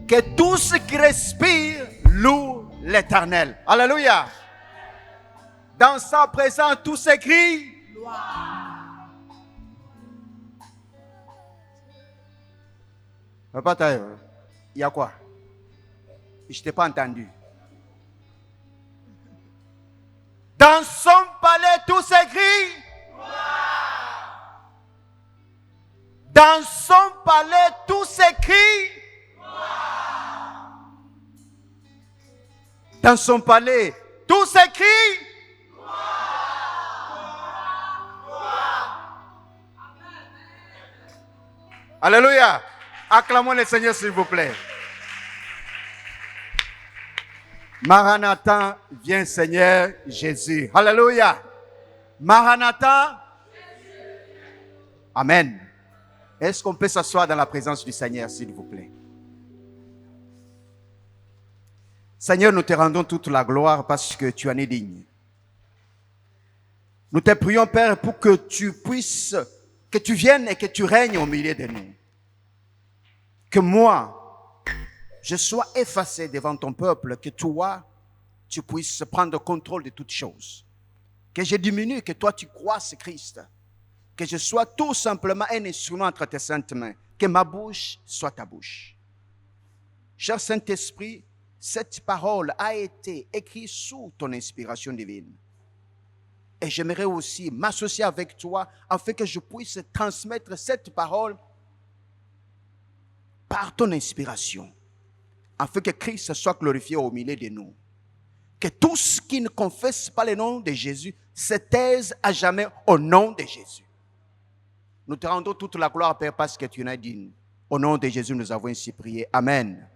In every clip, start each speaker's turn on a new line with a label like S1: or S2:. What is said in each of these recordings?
S1: Que tout ce qui respire loue l'Éternel. Alléluia. Dans sa présence, tout s'écrit. Papa, il y a quoi? Je ne t'ai pas entendu. Dans son palais, tout s'écrit. Dans son palais, tout s'écrit. Dans son palais, tout s'écrit. Alléluia. Acclamons le Seigneur, s'il vous plaît. Maranatha, viens Seigneur Jésus. Alléluia. Maranatha. Amen. Est-ce qu'on peut s'asseoir dans la présence du Seigneur, s'il vous plaît? Seigneur, nous te rendons toute la gloire parce que tu en es digne. Nous te prions, Père, pour que tu puisses, que tu viennes et que tu règnes au milieu de nous. Que moi, je sois effacé devant ton peuple, que toi, tu puisses prendre contrôle de toutes choses. Que je diminue, que toi, tu croisses Christ. Que je sois tout simplement un instrument entre tes saintes mains. Que ma bouche soit ta bouche. Cher Saint-Esprit, cette parole a été écrite sous ton inspiration divine. Et j'aimerais aussi m'associer avec toi afin que je puisse transmettre cette parole par ton inspiration. Afin que Christ soit glorifié au milieu de nous. Que tous qui ne confessent pas le nom de Jésus se taisent à jamais au nom de Jésus. Nous te rendons toute la gloire, Père, parce que tu en es digne. Au nom de Jésus, nous avons ainsi prié. Amen.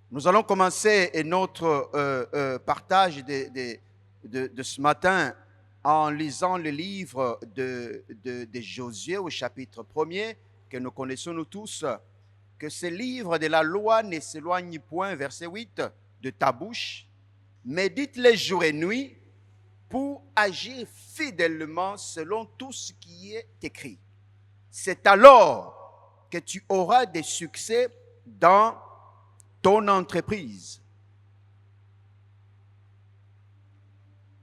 S1: Nous allons commencer notre partage de ce matin en lisant le livre de Josué au chapitre 1er, que nous connaissons nous tous. Que ce livre de la loi ne s'éloigne point, verset 8, de ta bouche. Médite-les jour et nuit pour agir fidèlement selon tout ce qui est écrit. C'est alors que tu auras des succès dans ton entreprise.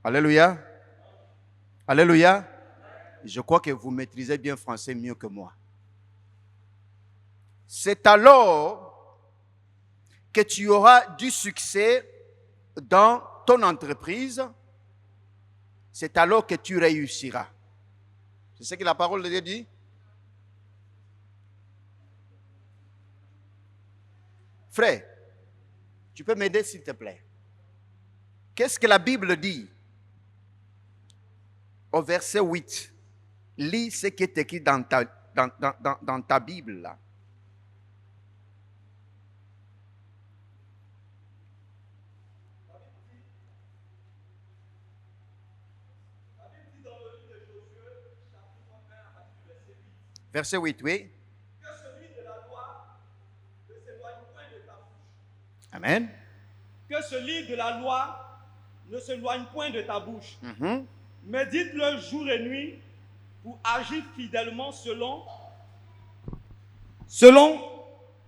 S1: Alléluia. Alléluia. Je crois que vous maîtrisez bien français mieux que moi. C'est alors que tu auras du succès dans ton entreprise. C'est alors que tu réussiras. C'est ce que la parole de Dieu dit. Frère, tu peux m'aider s'il te plaît. Qu'est-ce que la Bible dit? Au verset 8. Lis ce qui est écrit dans ta Bible là. Verset 8, oui.
S2: Que celui de la loi ne s'éloigne point de ta bouche.
S1: Amen.
S2: Que ce livre de la loi ne s'éloigne point de ta bouche. Médite-le jour et nuit pour agir fidèlement selon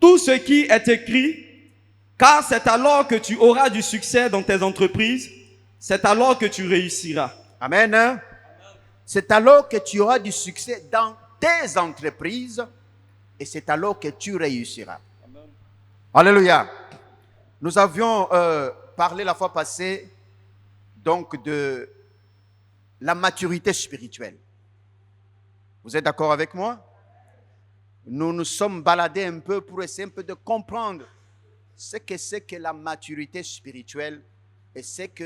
S2: tout ce qui est écrit, car c'est alors que tu auras du succès dans tes entreprises, c'est alors que tu réussiras.
S1: Amen. C'est alors que tu auras du succès dans tes entreprises et c'est alors que tu réussiras. Amen. Alléluia. Nous avions parlé la fois passée donc de la maturité spirituelle. Vous êtes d'accord avec moi? Nous nous sommes baladés un peu pour essayer un peu de comprendre ce que c'est que la maturité spirituelle et ce qui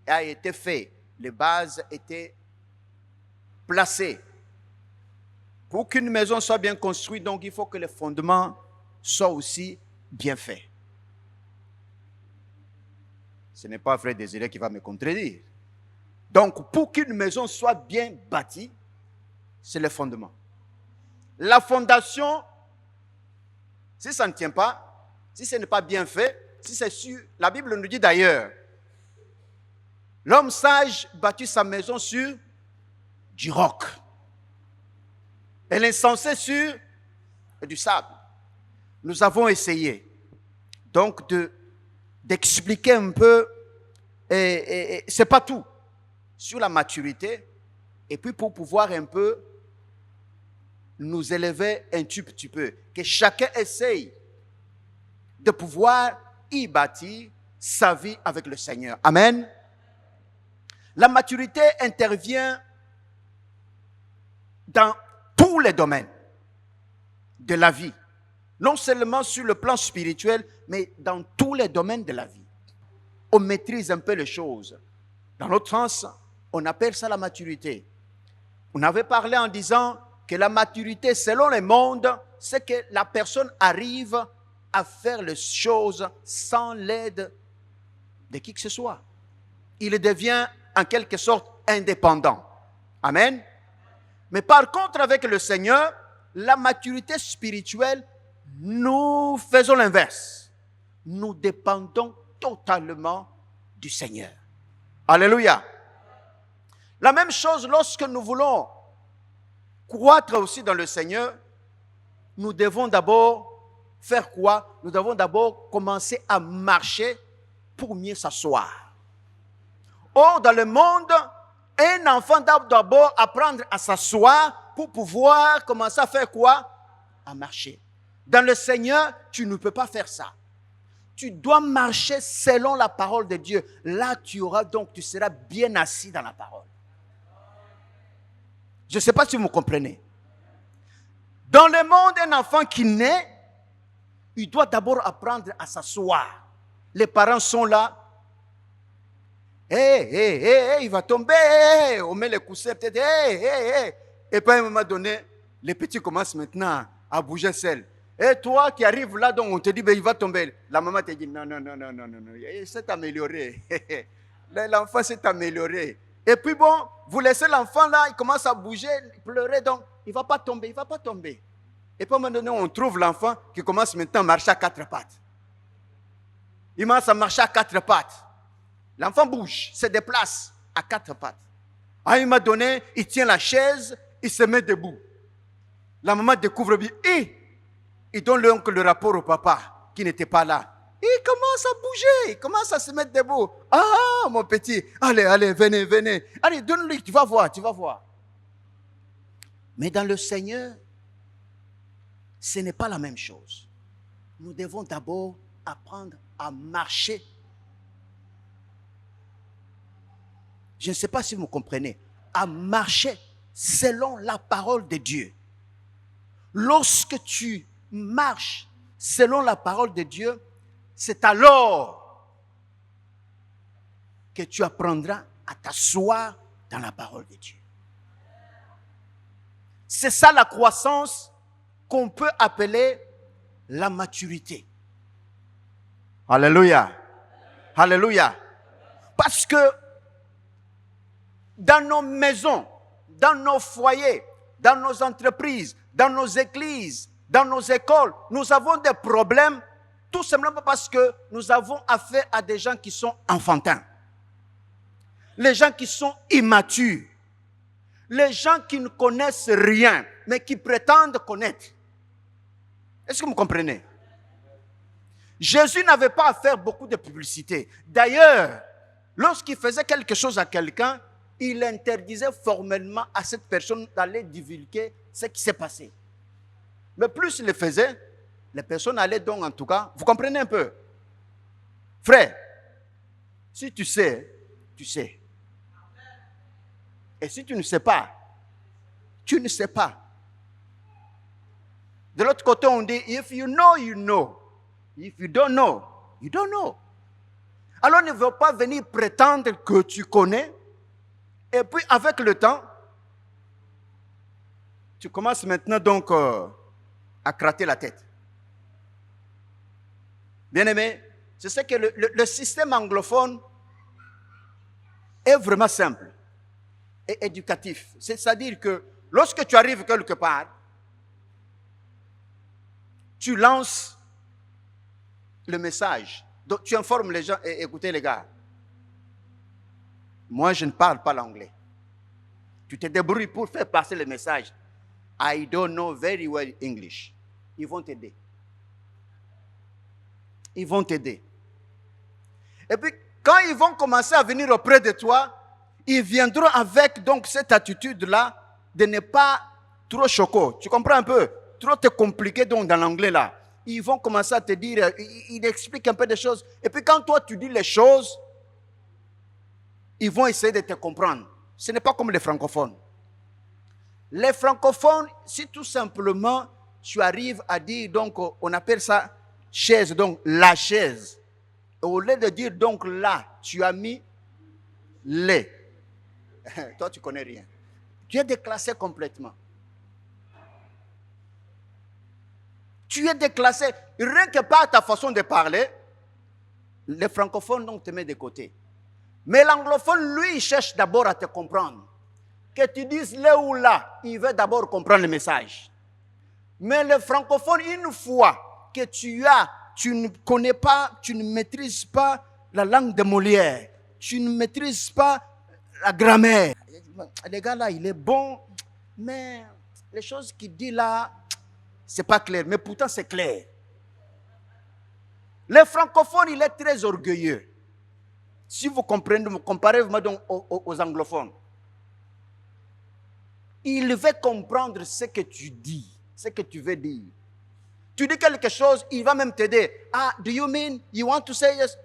S1: a été fait. Les bases étaient placées. Pour qu'une maison soit bien construite, donc il faut que les fondements soient aussi bien faits. Ce n'est pas Frère Désiré qui va me contredire. Donc, pour qu'une maison soit bien bâtie, c'est le fondement. La fondation, si ça ne tient pas, si ce n'est pas bien fait, si c'est sûr, la Bible nous dit d'ailleurs, l'homme sage bâtit sa maison sur du roc. et l'insensé sur du sable. Nous avons essayé donc d'expliquer un peu, et c'est pas tout, sur la maturité, et puis pour pouvoir un peu nous élever un tout petit peu, que chacun essaye de pouvoir y bâtir sa vie avec le Seigneur. Amen. La maturité intervient dans tous les domaines de la vie. Non seulement sur le plan spirituel, mais dans tous les domaines de la vie. On maîtrise un peu les choses. Dans notre sens, on appelle ça la maturité. On avait parlé en disant que la maturité, selon le monde, c'est que la personne arrive à faire les choses sans l'aide de qui que ce soit. Il devient en quelque sorte indépendant. Amen. Mais par contre, avec le Seigneur, la maturité spirituelle, nous faisons l'inverse. Nous dépendons totalement du Seigneur. Alléluia. La même chose lorsque nous voulons croître aussi dans le Seigneur, nous devons d'abord faire quoi? Nous devons d'abord commencer à marcher pour mieux s'asseoir. Or, dans le monde, un enfant doit d'abord apprendre à s'asseoir pour pouvoir commencer à faire quoi? À marcher. Dans le Seigneur, tu ne peux pas faire ça. Tu dois marcher selon la parole de Dieu. Là, tu seras bien assis dans la parole. Je ne sais pas si vous me comprenez. Dans le monde, un enfant qui naît, il doit d'abord apprendre à s'asseoir. Les parents sont là. Il va tomber. On met les coussins peut-être. Et puis à un moment donné, les petits commencent maintenant à bouger seuls. Et toi qui arrives là, donc on te dit, il va tomber. La maman te dit, non. Il s'est amélioré. L'enfant s'est amélioré. Et puis bon, vous laissez l'enfant là, il commence à bouger, pleurer, donc il ne va pas tomber. Et puis à un moment donné, on trouve l'enfant qui commence maintenant à marcher à quatre pattes. Il commence à marcher à quatre pattes. L'enfant bouge, se déplace à quatre pattes. À un moment donné, il tient la chaise, il se met debout. La maman découvre bien, il donne le rapport au papa qui n'était pas là. Il commence à bouger, il commence à se mettre debout. Ah, mon petit, allez, venez. Allez, donne-lui, tu vas voir. Mais dans le Seigneur, ce n'est pas la même chose. Nous devons d'abord apprendre à marcher. Je ne sais pas si vous me comprenez. À marcher selon la parole de Dieu. Lorsque tu marches selon la parole de Dieu, c'est alors que tu apprendras à t'asseoir dans la parole de Dieu. C'est ça la croissance qu'on peut appeler la maturité. Alléluia. Alléluia. Parce que dans nos maisons, dans nos foyers, dans nos entreprises, dans nos églises, dans nos écoles, nous avons des problèmes tout simplement parce que nous avons affaire à des gens qui sont enfantins. Les gens qui sont immatures. Les gens qui ne connaissent rien, mais qui prétendent connaître. Est-ce que vous comprenez? Jésus n'avait pas à faire beaucoup de publicité. D'ailleurs, lorsqu'il faisait quelque chose à quelqu'un, il interdisait formellement à cette personne d'aller divulguer ce qui s'est passé. Mais plus il le faisait, les personnes allaient donc en tout cas, vous comprenez un peu? Frère, si tu sais, tu sais. Et si tu ne sais pas, tu ne sais pas. De l'autre côté, on dit, if you know, you know. If you don't know, you don't know. Alors ne veux pas venir prétendre que tu connais. Et puis avec le temps, tu commences maintenant donc à gratter la tête. Bien-aimé, je sais que le système anglophone est vraiment simple et éducatif. C'est-à-dire que lorsque tu arrives quelque part, tu lances le message. Donc tu informes les gens, et écoutez les gars, moi je ne parle pas l'anglais. Tu te débrouilles pour faire passer le message. I don't know very well English. Ils vont t'aider. Ils vont t'aider. Et puis, quand ils vont commencer à venir auprès de toi, ils viendront avec donc cette attitude-là de ne pas trop choquer. Tu comprends un peu? Trop te compliquer donc dans l'anglais là. Ils vont commencer à te dire, ils expliquent un peu des choses. Et puis quand toi tu dis les choses, ils vont essayer de te comprendre. Ce n'est pas comme les francophones. Les francophones, si tout simplement tu arrives à dire, donc on appelle ça chaise, donc la chaise. Au lieu de dire donc là, tu as mis les. Toi tu connais rien. Tu es déclassé complètement. Tu es déclassé, rien que par ta façon de parler. Les francophones donc te mettent de côté. Mais l'anglophone, lui, il cherche d'abord à te comprendre. Que tu dises là ou là, il veut d'abord comprendre le message. Mais le francophone, une fois que tu ne connais pas, tu ne maîtrises pas la langue de Molière, tu ne maîtrises pas la grammaire. Le gars là, il est bon, mais les choses qu'il dit là, c'est pas clair. Mais pourtant, c'est clair. Le francophone, il est très orgueilleux. Si vous comprenez, vous comparez donc aux anglophones. Il veut comprendre ce que tu dis, ce que tu veux dire. Tu dis quelque chose, il va même t'aider. Ah, do you mean you want to say yes?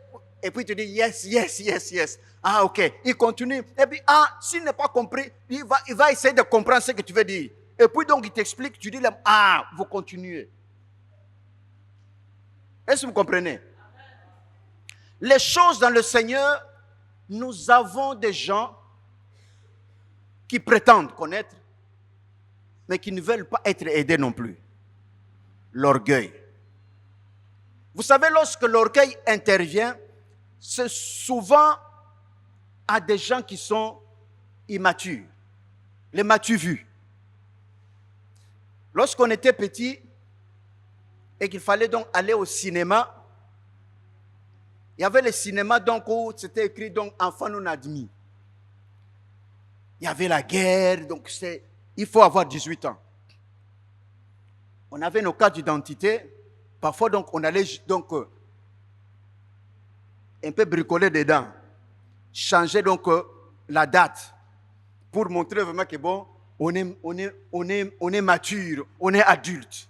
S1: Et puis tu dis yes, yes, yes, yes. Ah, ok. Il continue. Et puis, ah, s'il n'a pas compris, il va essayer de comprendre ce que tu veux dire. Et puis donc, il t'explique, tu dis, ah, vous continuez. Est-ce que vous comprenez? Les choses dans le Seigneur, nous avons des gens qui prétendent connaître, mais qui ne veulent pas être aidés non plus. L'orgueil. Vous savez, lorsque l'orgueil intervient, c'est souvent à des gens qui sont immatures. Les m'as-tu vus? Lorsqu'on était petit et qu'il fallait donc aller au cinéma, il y avait le cinéma donc où c'était écrit donc enfant non admis. Il y avait la guerre, donc il faut avoir 18 ans. On avait nos cartes d'identité. Parfois donc on allait donc un peu bricoler dedans, changer donc la date pour montrer vraiment que bon, on est mature, on est adulte.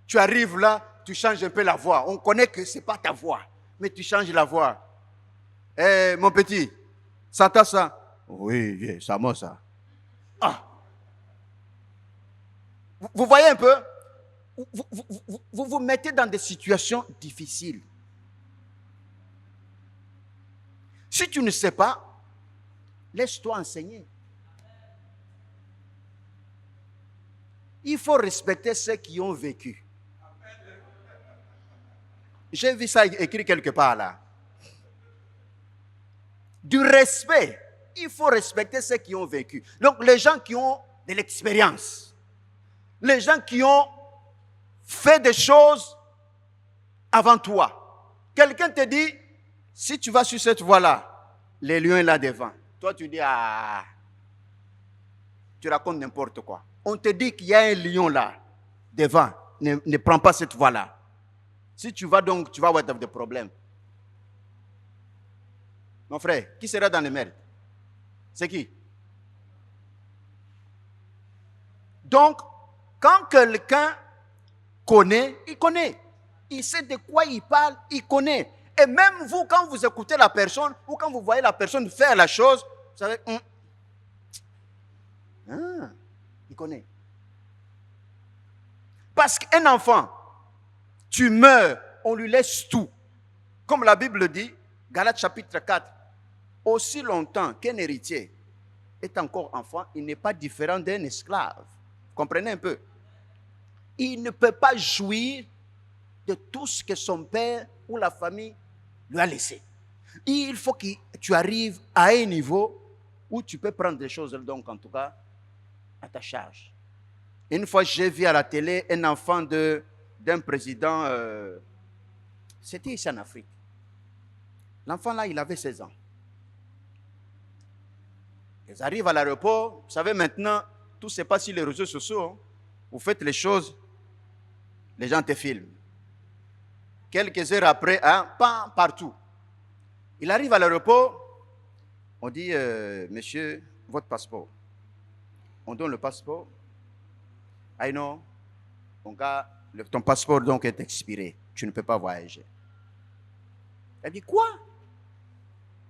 S1: Tu arrives là, tu changes un peu la voix. On connaît que ce n'est pas ta voix, mais tu changes la voix. Eh, mon petit, ça t'a ça? Oui, ça m'a ça. Ah. Vous voyez un peu? Vous vous mettez dans des situations difficiles. Si tu ne sais pas, laisse-toi enseigner. Il faut respecter ceux qui ont vécu. J'ai vu ça écrit quelque part là. Du respect. Il faut respecter ceux qui ont vécu. Donc les gens qui ont de l'expérience. Les gens qui ont fait des choses avant toi. Quelqu'un te dit, si tu vas sur cette voie-là, les lions sont là devant. Toi tu dis, ah, tu racontes n'importe quoi. On te dit qu'il y a un lion là devant. Ne prends pas cette voie-là. Si tu vas donc, tu vas avoir des problèmes. Mon frère, qui sera dans les merdes? C'est qui? Donc, quand quelqu'un connaît, il connaît. Il sait de quoi il parle, il connaît. Et même vous, quand vous écoutez la personne, ou quand vous voyez la personne faire la chose, vous savez, il connaît. Parce qu'un enfant, tu meurs, on lui laisse tout. Comme la Bible dit, Galates chapitre 4, aussi longtemps qu'un héritier est encore enfant, il n'est pas différent d'un esclave. Comprenez un peu? Il ne peut pas jouir de tout ce que son père ou la famille lui a laissé. Il faut que tu arrives à un niveau où tu peux prendre des choses, donc en tout cas, à ta charge. Une fois, j'ai vu à la télé un enfant d'un président, c'était ici en Afrique. L'enfant là, il avait 16 ans. Ils arrivent à l'aéroport, vous savez maintenant, tout se passe sur les réseaux sociaux. Hein. Vous faites les choses, les gens te filment. Quelques heures après, hein, pas partout. Il arrive à l'aéroport, on dit, monsieur, votre passeport. On donne le passeport. Ah non, ton passeport donc est expiré. Tu ne peux pas voyager. Elle dit, quoi?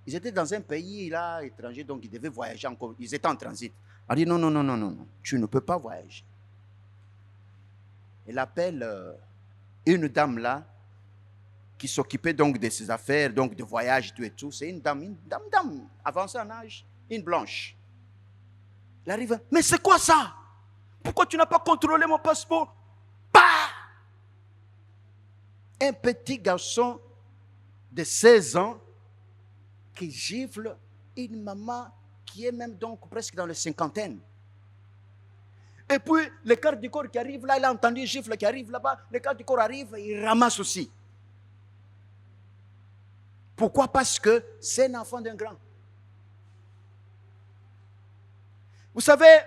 S1: Ils étaient dans un pays là, étranger, donc ils devaient voyager encore. Ils étaient en transit. Elle dit, non, tu ne peux pas voyager. Elle appelle une dame là, qui s'occupait donc de ses affaires, donc de voyage, tout et tout. C'est une dame avancée en âge, une blanche. Elle arrive, mais c'est quoi ça? Pourquoi tu n'as pas contrôlé mon passeport? Bah! Un petit garçon de 16 ans qui gifle une maman qui est même donc presque dans les cinquantaine. Et puis, le quart du corps qui arrive là, il a entendu un gifle qui arrive là-bas, le quart du corps arrive, il ramasse aussi. Pourquoi? Parce que c'est un enfant d'un grand. Vous savez,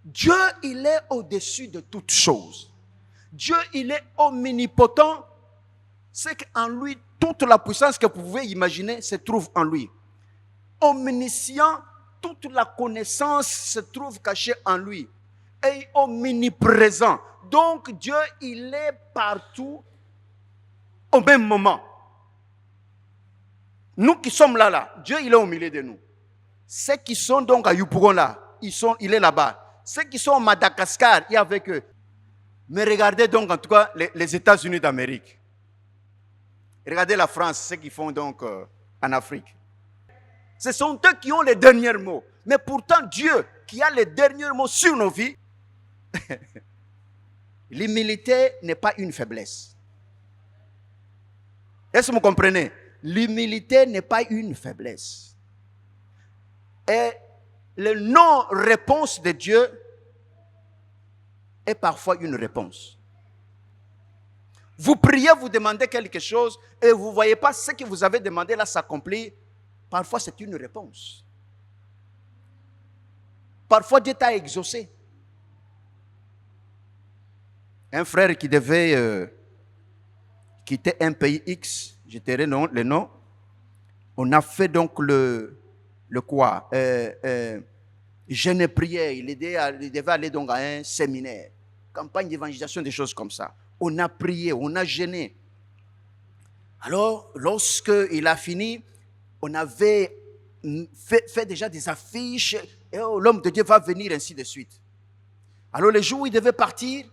S1: Dieu, il est au-dessus de toutes choses. Dieu, il est omnipotent. C'est qu'en lui, toute la puissance que vous pouvez imaginer se trouve en lui. Omniscient, toute la connaissance se trouve cachée en lui. Et omniprésent. Donc, Dieu, il est partout au même moment. Nous qui sommes là, Dieu, il est au milieu de nous. Ceux qui sont donc à Yopougon là, il est là-bas. Ceux qui sont à Madagascar, il est avec eux. Mais regardez donc en tout cas les États-Unis d'Amérique. Regardez la France, ceux qui font donc en Afrique. Ce sont eux qui ont les derniers mots. Mais pourtant, Dieu, qui a les derniers mots sur nos vies, l'humilité n'est pas une faiblesse. Est-ce que vous comprenez? L'humilité n'est pas une faiblesse. Et la non-réponse de Dieu est parfois une réponse. Vous priez, vous demandez quelque chose et vous ne voyez pas ce que vous avez demandé là s'accomplir. Parfois, c'est une réponse. Parfois, Dieu t'a exaucé. Un frère qui devait quitter un pays X, je tairai le nom, on a fait donc le quoi jeûne et prière. Il devait aller donc à un séminaire, campagne d'évangélisation, des choses comme ça. On a prié, on a jeûné. Alors, lorsqu'il a fini, on avait fait déjà des affiches, et l'homme de Dieu va venir, ainsi de suite. Alors, le jour où il devait partir,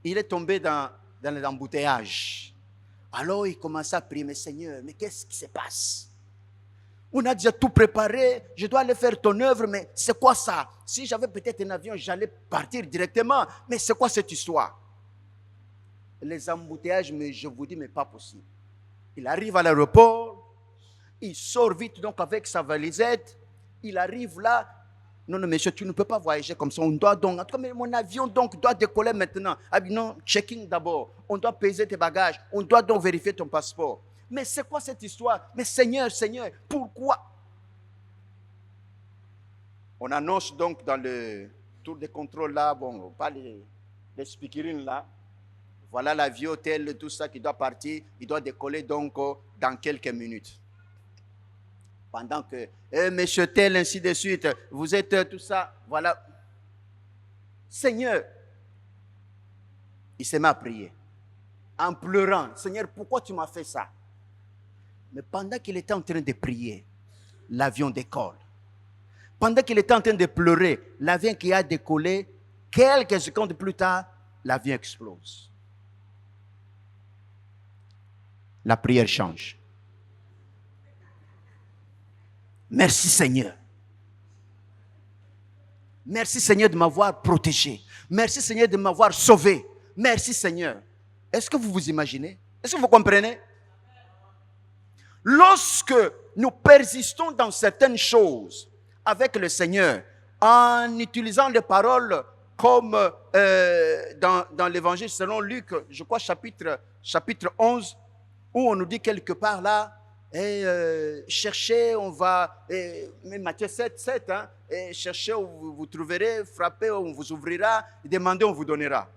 S1: il est tombé dans les embouteillages. Alors, il commençait à prier, mais Seigneur, mais qu'est-ce qui se passe? On a déjà tout préparé, je dois aller faire ton œuvre, mais c'est quoi ça? Si j'avais peut-être un avion, j'allais partir directement, mais c'est quoi cette histoire? Les embouteillages, mais je vous dis, mais pas possible. Il arrive à l'aéroport, il sort vite donc avec sa valisette, il arrive là. Non, monsieur, tu ne peux pas voyager comme ça. On doit donc, en tout cas, mais mon avion donc doit décoller maintenant. Ah, non, checking d'abord. On doit peser tes bagages. On doit donc vérifier ton passeport. Mais c'est quoi cette histoire? Mais Seigneur, pourquoi? On annonce donc dans le tour de contrôle là, bon, pas les speakerines là. Voilà l'avion, tel, tout ça qui doit partir. Il doit décoller donc dans quelques minutes. Pendant que, monsieur tel, ainsi de suite, vous êtes tout ça, voilà. Seigneur, il s'est mis à prier, en pleurant. Seigneur, pourquoi tu m'as fait ça? Mais pendant qu'il était en train de prier, l'avion décolle. Pendant qu'il était en train de pleurer, l'avion qui a décollé, quelques secondes plus tard, l'avion explose. La prière change. Merci Seigneur. Merci Seigneur de m'avoir protégé. Merci Seigneur de m'avoir sauvé. Merci Seigneur. Est-ce que vous vous imaginez? Est-ce que vous comprenez? Lorsque nous persistons dans certaines choses avec le Seigneur, en utilisant les paroles comme dans l'évangile selon Luc, je crois chapitre 11, où on nous dit quelque part là, cherchez, on va, mais Matthieu 7, 7, hein, cherchez, vous trouverez, frappez, on vous ouvrira, demandez, on vous donnera.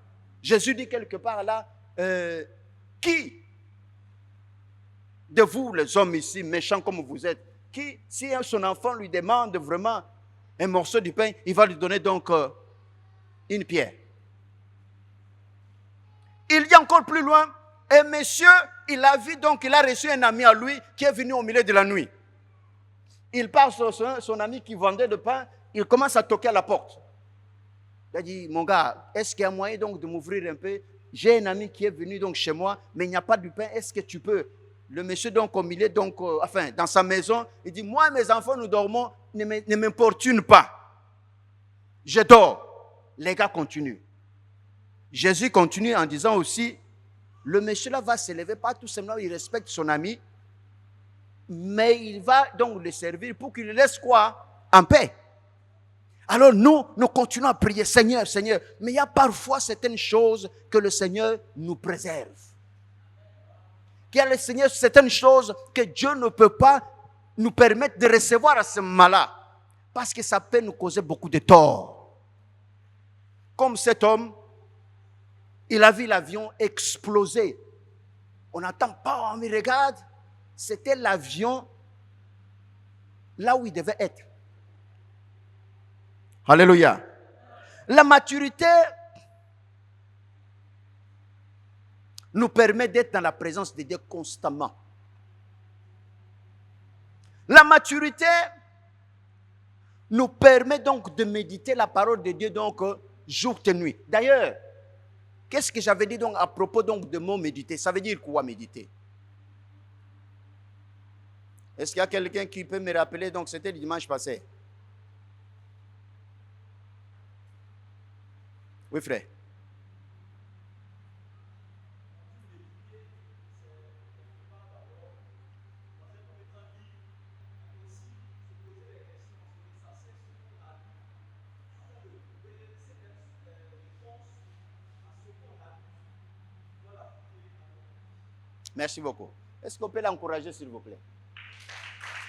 S1: Jésus dit quelque part là, qui de vous, les hommes ici, méchants comme vous êtes, qui, si son enfant lui demande vraiment un morceau de pain, il va lui donner donc une pierre. Il y a encore plus loin, et monsieur, il a vu donc, il a reçu un ami à lui qui est venu au milieu de la nuit. Il parle sur son ami qui vendait le pain, il commence à toquer à la porte. Il a dit, mon gars, est-ce qu'il y a moyen donc de m'ouvrir un peu? J'ai un ami qui est venu donc chez moi, mais il n'y a pas de pain, est-ce que tu peux? Le monsieur donc au milieu, donc, dans sa maison, il dit, moi mes enfants nous dormons, ne m'importune pas. Je dors. Les gars continuent. Jésus continue en disant aussi, le monsieur là va se lever, pas tout simplement, il respecte son ami, mais il va donc le servir pour qu'il le laisse quoi? En paix. Alors nous continuons à prier, Seigneur, Seigneur, mais il y a parfois certaines choses que le Seigneur nous préserve. Qu'il y a le Seigneur certaines choses que Dieu ne peut pas nous permettre de recevoir à ce moment-là, parce que ça peut nous causer beaucoup de tort. Comme cet homme, il a vu l'avion exploser. On n'entend pas, on me regarde. C'était l'avion là où il devait être. Alléluia. La maturité nous permet d'être dans la présence de Dieu constamment. La maturité nous permet donc de méditer la parole de Dieu donc jour et nuit. D'ailleurs, qu'est-ce que j'avais dit donc à propos donc de mot méditer? Ça veut dire quoi méditer? Est-ce qu'il y a quelqu'un qui peut me rappeler? Donc c'était le dimanche passé. Oui frère. Merci beaucoup. Est-ce qu'on peut l'encourager, s'il vous plaît?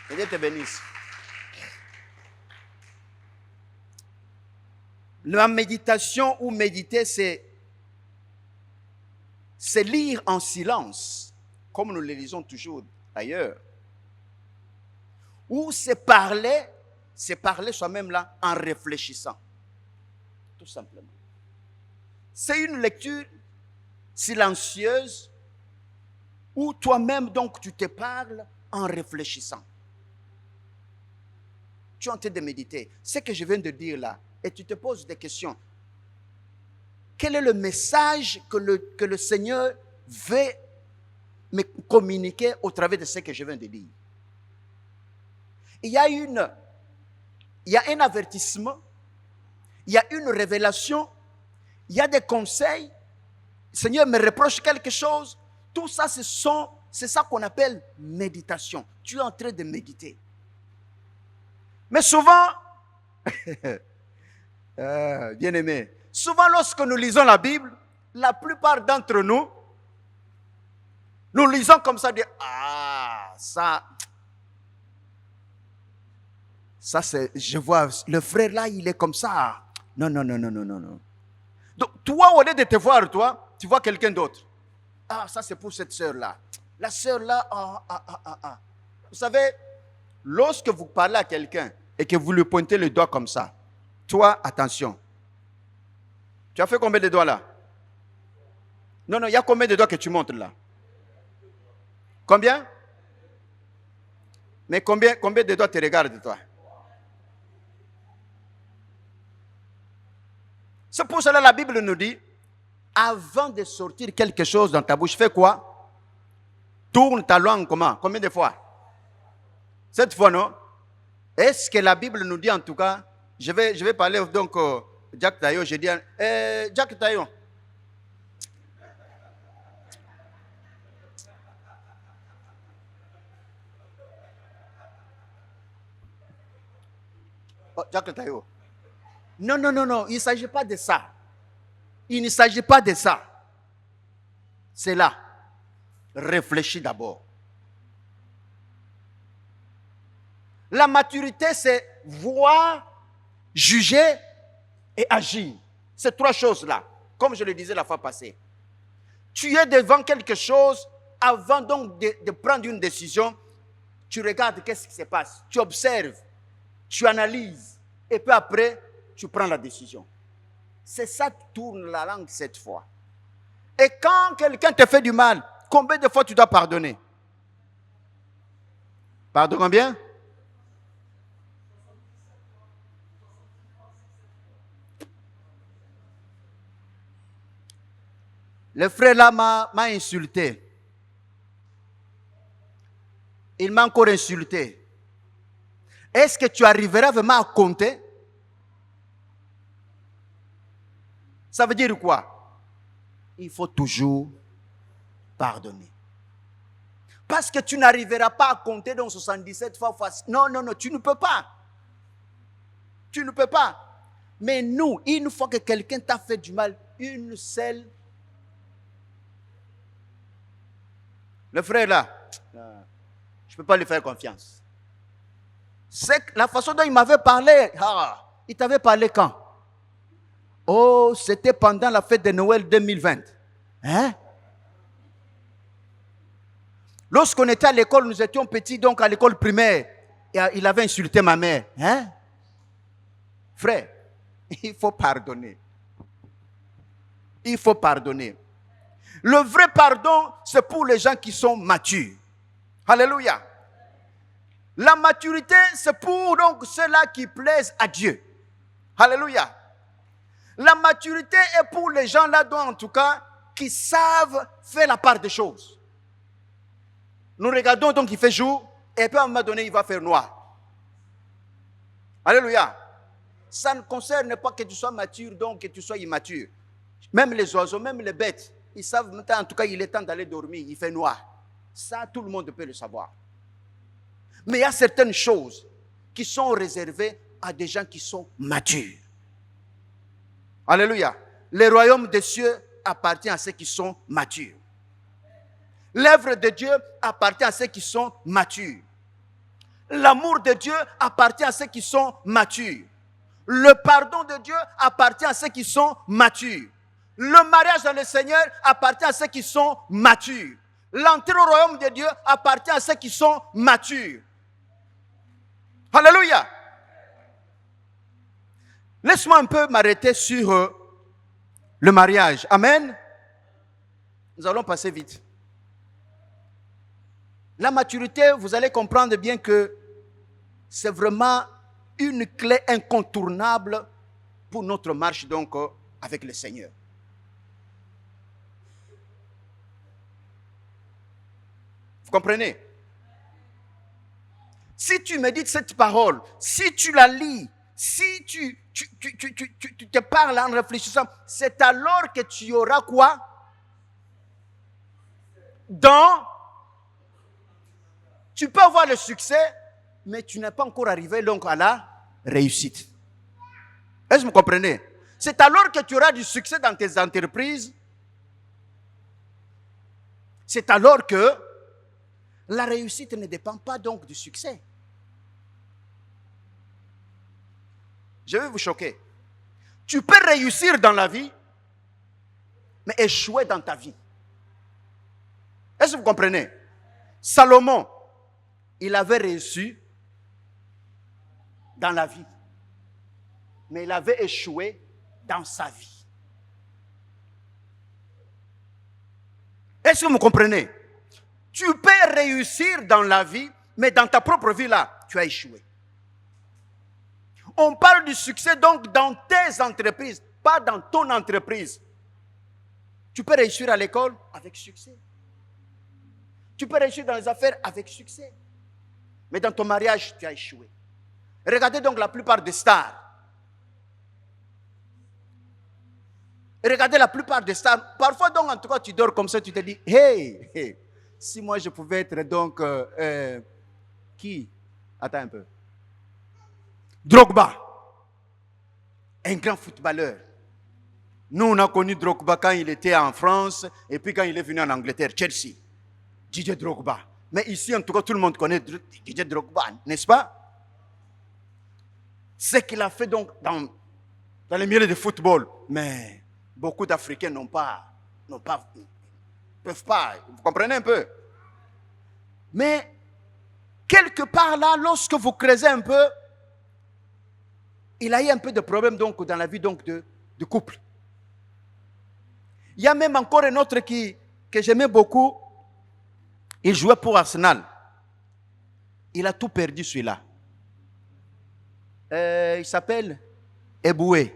S1: Que Dieu te bénisse. La méditation ou méditer, c'est lire en silence, comme nous le lisons toujours ailleurs. Ou c'est parler soi-même là en réfléchissant. Tout simplement. C'est une lecture silencieuse où toi-même, donc, tu te parles en réfléchissant. Tu es en train de méditer. Ce que je viens de dire là, et tu te poses des questions. Quel est le message que le Seigneur veut me communiquer au travers de ce que je viens de dire? Il y a un avertissement, il y a une révélation, il y a des conseils. Le Seigneur me reproche quelque chose. Tout ça, c'est ça qu'on appelle méditation. Tu es en train de méditer. Mais souvent, bien aimé, souvent lorsque nous lisons la Bible, la plupart d'entre nous, nous lisons comme ça, ça c'est, je vois, le frère là, il est comme ça. Non. Donc, toi, au lieu de te voir, toi, tu vois quelqu'un d'autre. Ça c'est pour cette sœur-là. La sœur-là, Vous savez, lorsque vous parlez à quelqu'un et que vous lui pointez le doigt comme ça, toi, attention. Tu as fait combien de doigts là? Non, il y a combien de doigts que tu montres là? Combien? Mais combien de doigts te regardent toi? C'est pour cela que la Bible nous dit, avant de sortir quelque chose dans ta bouche, fais quoi? Tourne ta langue comment? Combien de fois? 7 fois, non? Est-ce que la Bible nous dit en tout cas, je vais parler donc Jack Tayo, je dis, Jack Tayo. Jack Tayo. Non, il ne s'agit pas de ça. Il ne s'agit pas de ça. C'est là. Réfléchis d'abord. La maturité, c'est voir, juger et agir. Ces trois choses-là, comme je le disais la fois passée. Tu es devant quelque chose, avant donc de prendre une décision, tu regardes qu'est-ce qui se passe, tu observes, tu analyses, et puis après, tu prends la décision. C'est ça qui tourne la langue cette fois. Et quand quelqu'un te fait du mal, combien de fois tu dois pardonner? Pardon combien? Le frère là m'a insulté. Il m'a encore insulté. Est-ce que tu arriveras vraiment à compter? Ça veut dire quoi? Il faut toujours pardonner. Parce que tu n'arriveras pas à compter dans 77 fois. Non, tu ne peux pas. Tu ne peux pas. Mais nous, une fois que quelqu'un t'a fait du mal, une seule. Le frère là, je ne peux pas lui faire confiance. C'est la façon dont il m'avait parlé. Il t'avait parlé quand? Oh, c'était pendant la fête de Noël 2020. Hein? Lorsqu'on était à l'école, nous étions petits, donc à l'école primaire. Et il avait insulté ma mère. Hein? Frère, il faut pardonner. Il faut pardonner. Le vrai pardon, c'est pour les gens qui sont matures. Alléluia. La maturité, c'est pour donc ceux-là qui plaisent à Dieu. Alléluia. La maturité est pour les gens là-dedans, en tout cas, qui savent faire la part des choses. Nous regardons donc il fait jour, et puis à un moment donné, il va faire noir. Alléluia. Ça ne concerne pas que tu sois mature, donc que tu sois immature. Même les oiseaux, même les bêtes, ils savent maintenant, en tout cas, il est temps d'aller dormir, il fait noir. Ça, tout le monde peut le savoir. Mais il y a certaines choses qui sont réservées à des gens qui sont matures. Alléluia. Le royaume des cieux appartient à ceux qui sont matures. L'œuvre de Dieu appartient à ceux qui sont matures. L'amour de Dieu appartient à ceux qui sont matures. Le pardon de Dieu appartient à ceux qui sont matures. Le mariage dans le Seigneur appartient à ceux qui sont matures. L'entrée au royaume de Dieu appartient à ceux qui sont matures. Alléluia. Laisse-moi un peu m'arrêter sur le mariage. Amen. Nous allons passer vite. La maturité, vous allez comprendre bien que c'est vraiment une clé incontournable pour notre marche donc avec le Seigneur. Vous comprenez? Si tu médites cette parole, si tu la lis, si tu te parles en réfléchissant, c'est alors que tu auras quoi? Tu peux avoir le succès, mais tu n'es pas encore arrivé donc à la réussite. Est-ce que vous comprenez? C'est alors que tu auras du succès dans tes entreprises. C'est alors que la réussite ne dépend pas donc du succès. Je vais vous choquer. Tu peux réussir dans la vie, mais échouer dans ta vie. Est-ce que vous comprenez? Salomon, il avait réussi dans la vie, mais il avait échoué dans sa vie. Est-ce que vous comprenez? Tu peux réussir dans la vie, mais dans ta propre vie là, tu as échoué. On parle du succès donc dans tes entreprises, pas dans ton entreprise. Tu peux réussir à l'école avec succès. Tu peux réussir dans les affaires avec succès. Mais dans ton mariage, tu as échoué. Regardez donc la plupart des stars. Regardez la plupart des stars. Parfois donc en tout cas tu dors comme ça, tu te dis, hey, si moi je pouvais être donc qui? Attends un peu. Drogba, un grand footballeur. Nous, on a connu Drogba quand il était en France et puis quand il est venu en Angleterre, Chelsea. Didier Drogba. Mais ici, en tout cas, tout le monde connaît Didier Drogba, n'est-ce pas? ce qu'il a fait donc dans le milieu du football. Mais beaucoup d'Africains ne peuvent pas. Vous comprenez un peu? Mais quelque part là, lorsque vous creusez un peu, il a eu un peu de problème donc dans la vie donc de couple. Il y a même encore un autre que j'aimais beaucoup. Il jouait pour Arsenal. Il a tout perdu celui-là. Il s'appelle Eboué.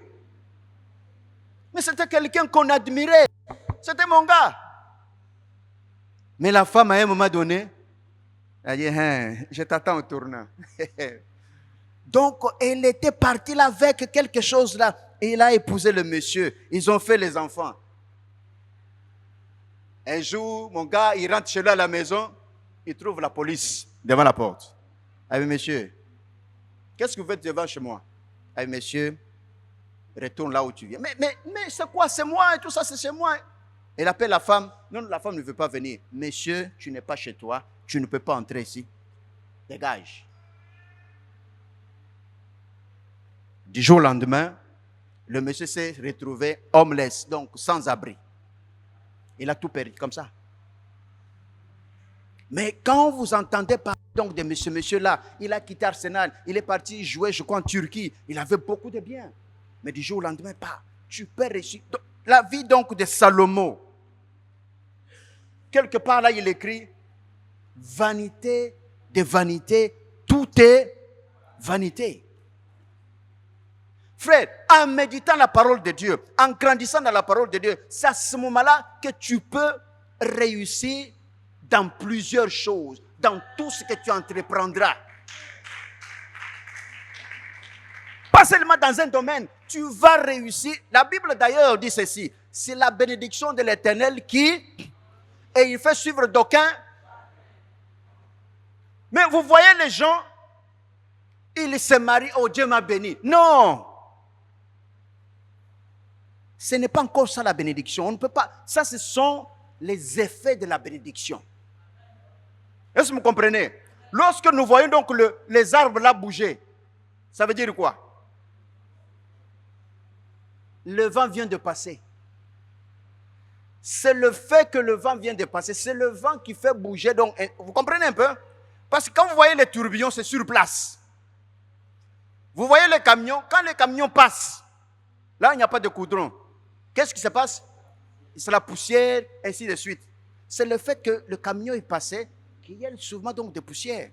S1: Mais c'était quelqu'un qu'on admirait. C'était mon gars. Mais la femme, à un moment donné, elle dit, je t'attends au tournant. Donc, elle était partie là avec quelque chose là. Et il a épousé le monsieur. Ils ont fait les enfants. Un jour, mon gars, il rentre chez lui à la maison. Il trouve la police devant la porte. Il dit, monsieur, qu'est-ce que vous faites devant chez moi? Il dit, monsieur, retourne là où tu viens. Mais c'est quoi? C'est moi et tout ça, c'est chez moi. Il appelle la femme. Non, la femme ne veut pas venir. Monsieur, tu n'es pas chez toi. Tu ne peux pas entrer ici. Dégage. Du jour au lendemain, le monsieur s'est retrouvé homeless, donc sans abri. Il a tout perdu comme ça. Mais quand vous entendez parler donc de ce monsieur-là, il a quitté Arsenal, il est parti jouer, je crois, en Turquie. Il avait beaucoup de biens. Mais du jour au lendemain, tu peux réussir. La vie donc de Salomon. Quelque part là, il écrit, vanité de vanité, tout est vanité. Frère, en méditant la parole de Dieu, en grandissant dans la parole de Dieu, c'est à ce moment-là que tu peux réussir dans plusieurs choses, dans tout ce que tu entreprendras. Pas seulement dans un domaine, tu vas réussir. La Bible d'ailleurs dit ceci, c'est la bénédiction de l'Éternel qui, et il fait suivre d'aucuns. Mais vous voyez les gens, ils se marient, oh Dieu m'a béni. Non! Ce n'est pas encore ça la bénédiction. On ne peut pas. Ça, ce sont les effets de la bénédiction. Est-ce que vous comprenez? Lorsque nous voyons donc les arbres là bouger, ça veut dire quoi? Le vent vient de passer. C'est le fait que le vent vient de passer. C'est le vent qui fait bouger. Donc, vous comprenez un peu? Parce que quand vous voyez les tourbillons, c'est sur place. Vous voyez les camions, quand les camions passent, là, il n'y a pas de goudron. Qu'est-ce qui se passe? C'est la poussière, ainsi de suite. C'est le fait que le camion est passé qu'il y a souvent donc de poussière.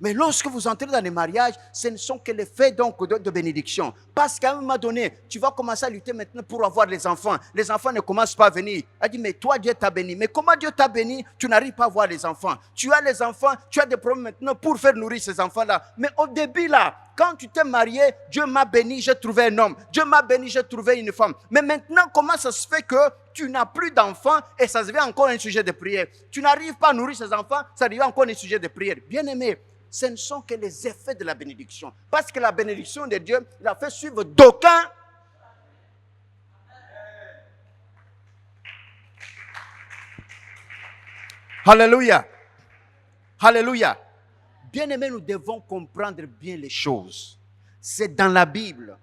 S1: Mais lorsque vous entrez dans les mariages, ce ne sont que les faits donc de bénédiction. Parce qu'à un moment donné, tu vas commencer à lutter maintenant pour avoir les enfants. Les enfants ne commencent pas à venir. Elle dit, mais toi, Dieu t'a béni. Mais comment Dieu t'a béni? Tu n'arrives pas à avoir les enfants. Tu as les enfants, tu as des problèmes maintenant pour faire nourrir ces enfants-là. Mais au début là, quand tu t'es marié, Dieu m'a béni, j'ai trouvé un homme. Dieu m'a béni, j'ai trouvé une femme. Mais maintenant, comment ça se fait que tu n'as plus d'enfants et ça devient encore un sujet de prière? Tu n'arrives pas à nourrir ces enfants, ça devient encore un sujet de prière. Bien aimé, ce ne sont que les effets de la bénédiction. Parce que la bénédiction de Dieu, il a fait suivre d'aucuns. Alléluia. Alléluia. Bien-aimés, nous devons comprendre bien les choses. C'est dans la Bible.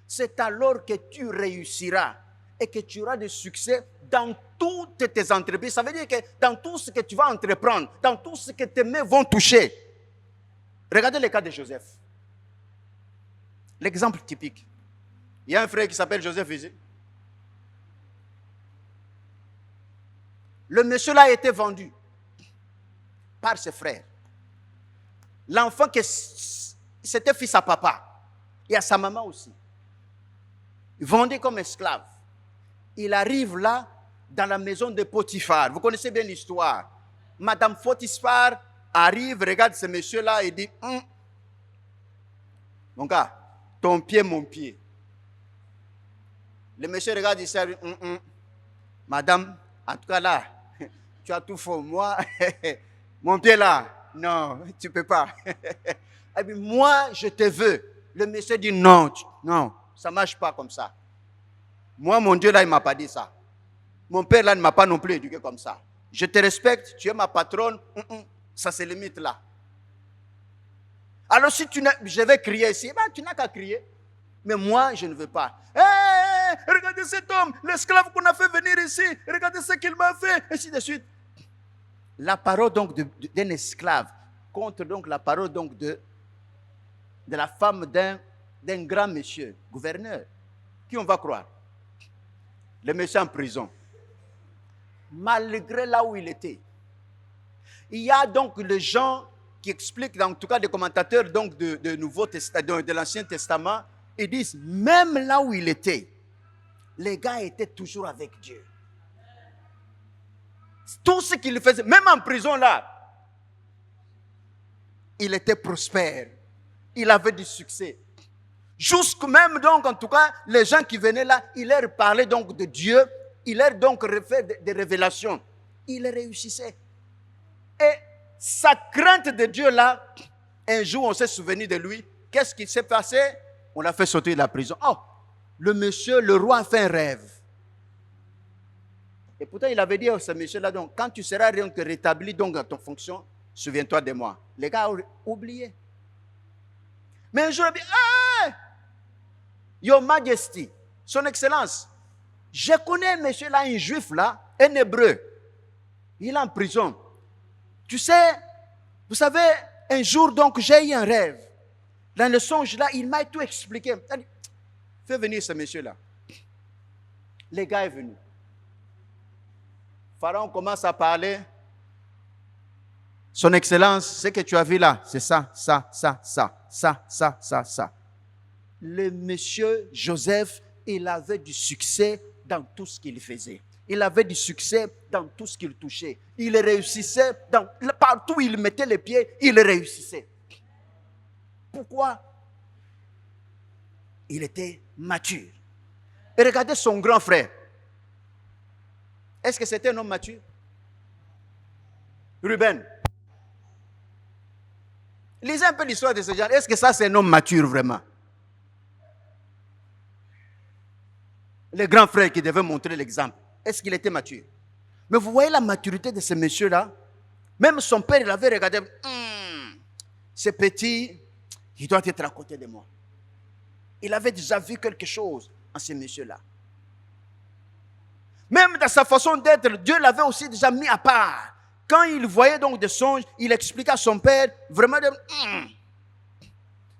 S1: C'est alors que tu réussiras et que tu auras du succès dans toutes tes entreprises. Ça veut dire que dans tout ce que tu vas entreprendre, dans tout ce que tes mains vont toucher. Regardez le cas de Joseph. L'exemple typique. Il y a un frère qui s'appelle Joseph ici. Le monsieur là a été vendu par ses frères. L'enfant, c'était fils à papa et à sa maman aussi. Vendu comme esclave. Il arrive là, dans la maison de Potiphar. Vous connaissez bien l'histoire. Madame Potiphar arrive, regarde ce monsieur-là et dit, mon gars, ton pied, mon pied. Le monsieur regarde et dit, madame, en tout cas là, tu as tout faux. Moi, mon pied là, non, tu ne peux pas. Et puis, moi, je te veux. Le monsieur dit, non, non, ça ne marche pas comme ça. Moi, mon Dieu là, il ne m'a pas dit ça. Mon père là ne m'a pas non plus éduqué comme ça. Je te respecte, tu es ma patronne, ça se limite là. Alors si je vais crier ici, tu n'as qu'à crier. Mais moi, je ne veux pas. Regardez cet homme, l'esclave qu'on a fait venir ici. Regardez ce qu'il m'a fait. Et ainsi de suite. La parole donc d'un esclave contre donc la parole donc de la femme d'un grand monsieur, gouverneur. Qui on va croire? Le monsieur en prison. Malgré là où il était. Il y a donc les gens qui expliquent, en tout cas des commentateurs donc de Nouveau Testament, de l'Ancien Testament, ils disent, même là où il était, les gars étaient toujours avec Dieu. Tout ce qu'il faisait, même en prison là, il était prospère. Il avait du succès. Jusque même donc, en tout cas, les gens qui venaient là, il leur parlait donc de Dieu, il leur donc fait des révélations. Il réussissait. Et sa crainte de Dieu là, un jour on s'est souvenu de lui. Qu'est-ce qui s'est passé? On l'a fait sortir de la prison. Oh, le roi a fait un rêve. Et pourtant il avait dit à ce monsieur-là, donc, quand tu seras donc rétabli donc dans ton fonction, souviens-toi de moi. Les gars ont oublié. Mais un jour il a dit, hey, Your Majesty, son excellence, je connais un monsieur là, un juif là, un hébreu. Il est en prison. Tu sais, vous savez, un jour donc j'ai eu un rêve. Dans le songe là, il m'a tout expliqué. Il a dit, fais venir ce monsieur là. Le gars est venu. Pharaon commence à parler. Son excellence, ce que tu as vu là, c'est ça. Le monsieur Joseph, il avait du succès dans tout ce qu'il faisait. Il avait du succès dans tout ce qu'il touchait. Il réussissait partout où il mettait les pieds, il réussissait. Pourquoi? Il était mature. Et regardez son grand frère. Est-ce que c'était un homme mature? Ruben. Lisez un peu l'histoire de ce genre. Est-ce que ça c'est un homme mature vraiment? Le grand frère qui devait montrer l'exemple. Est-ce qu'il était mature? Mais vous voyez la maturité de ce monsieur-là? Même son père, il avait regardé. Ce petit, il doit être à côté de moi. Il avait déjà vu quelque chose en ce monsieur-là. Même dans sa façon d'être, Dieu l'avait aussi déjà mis à part. Quand il voyait donc des songes, il expliquait à son père vraiment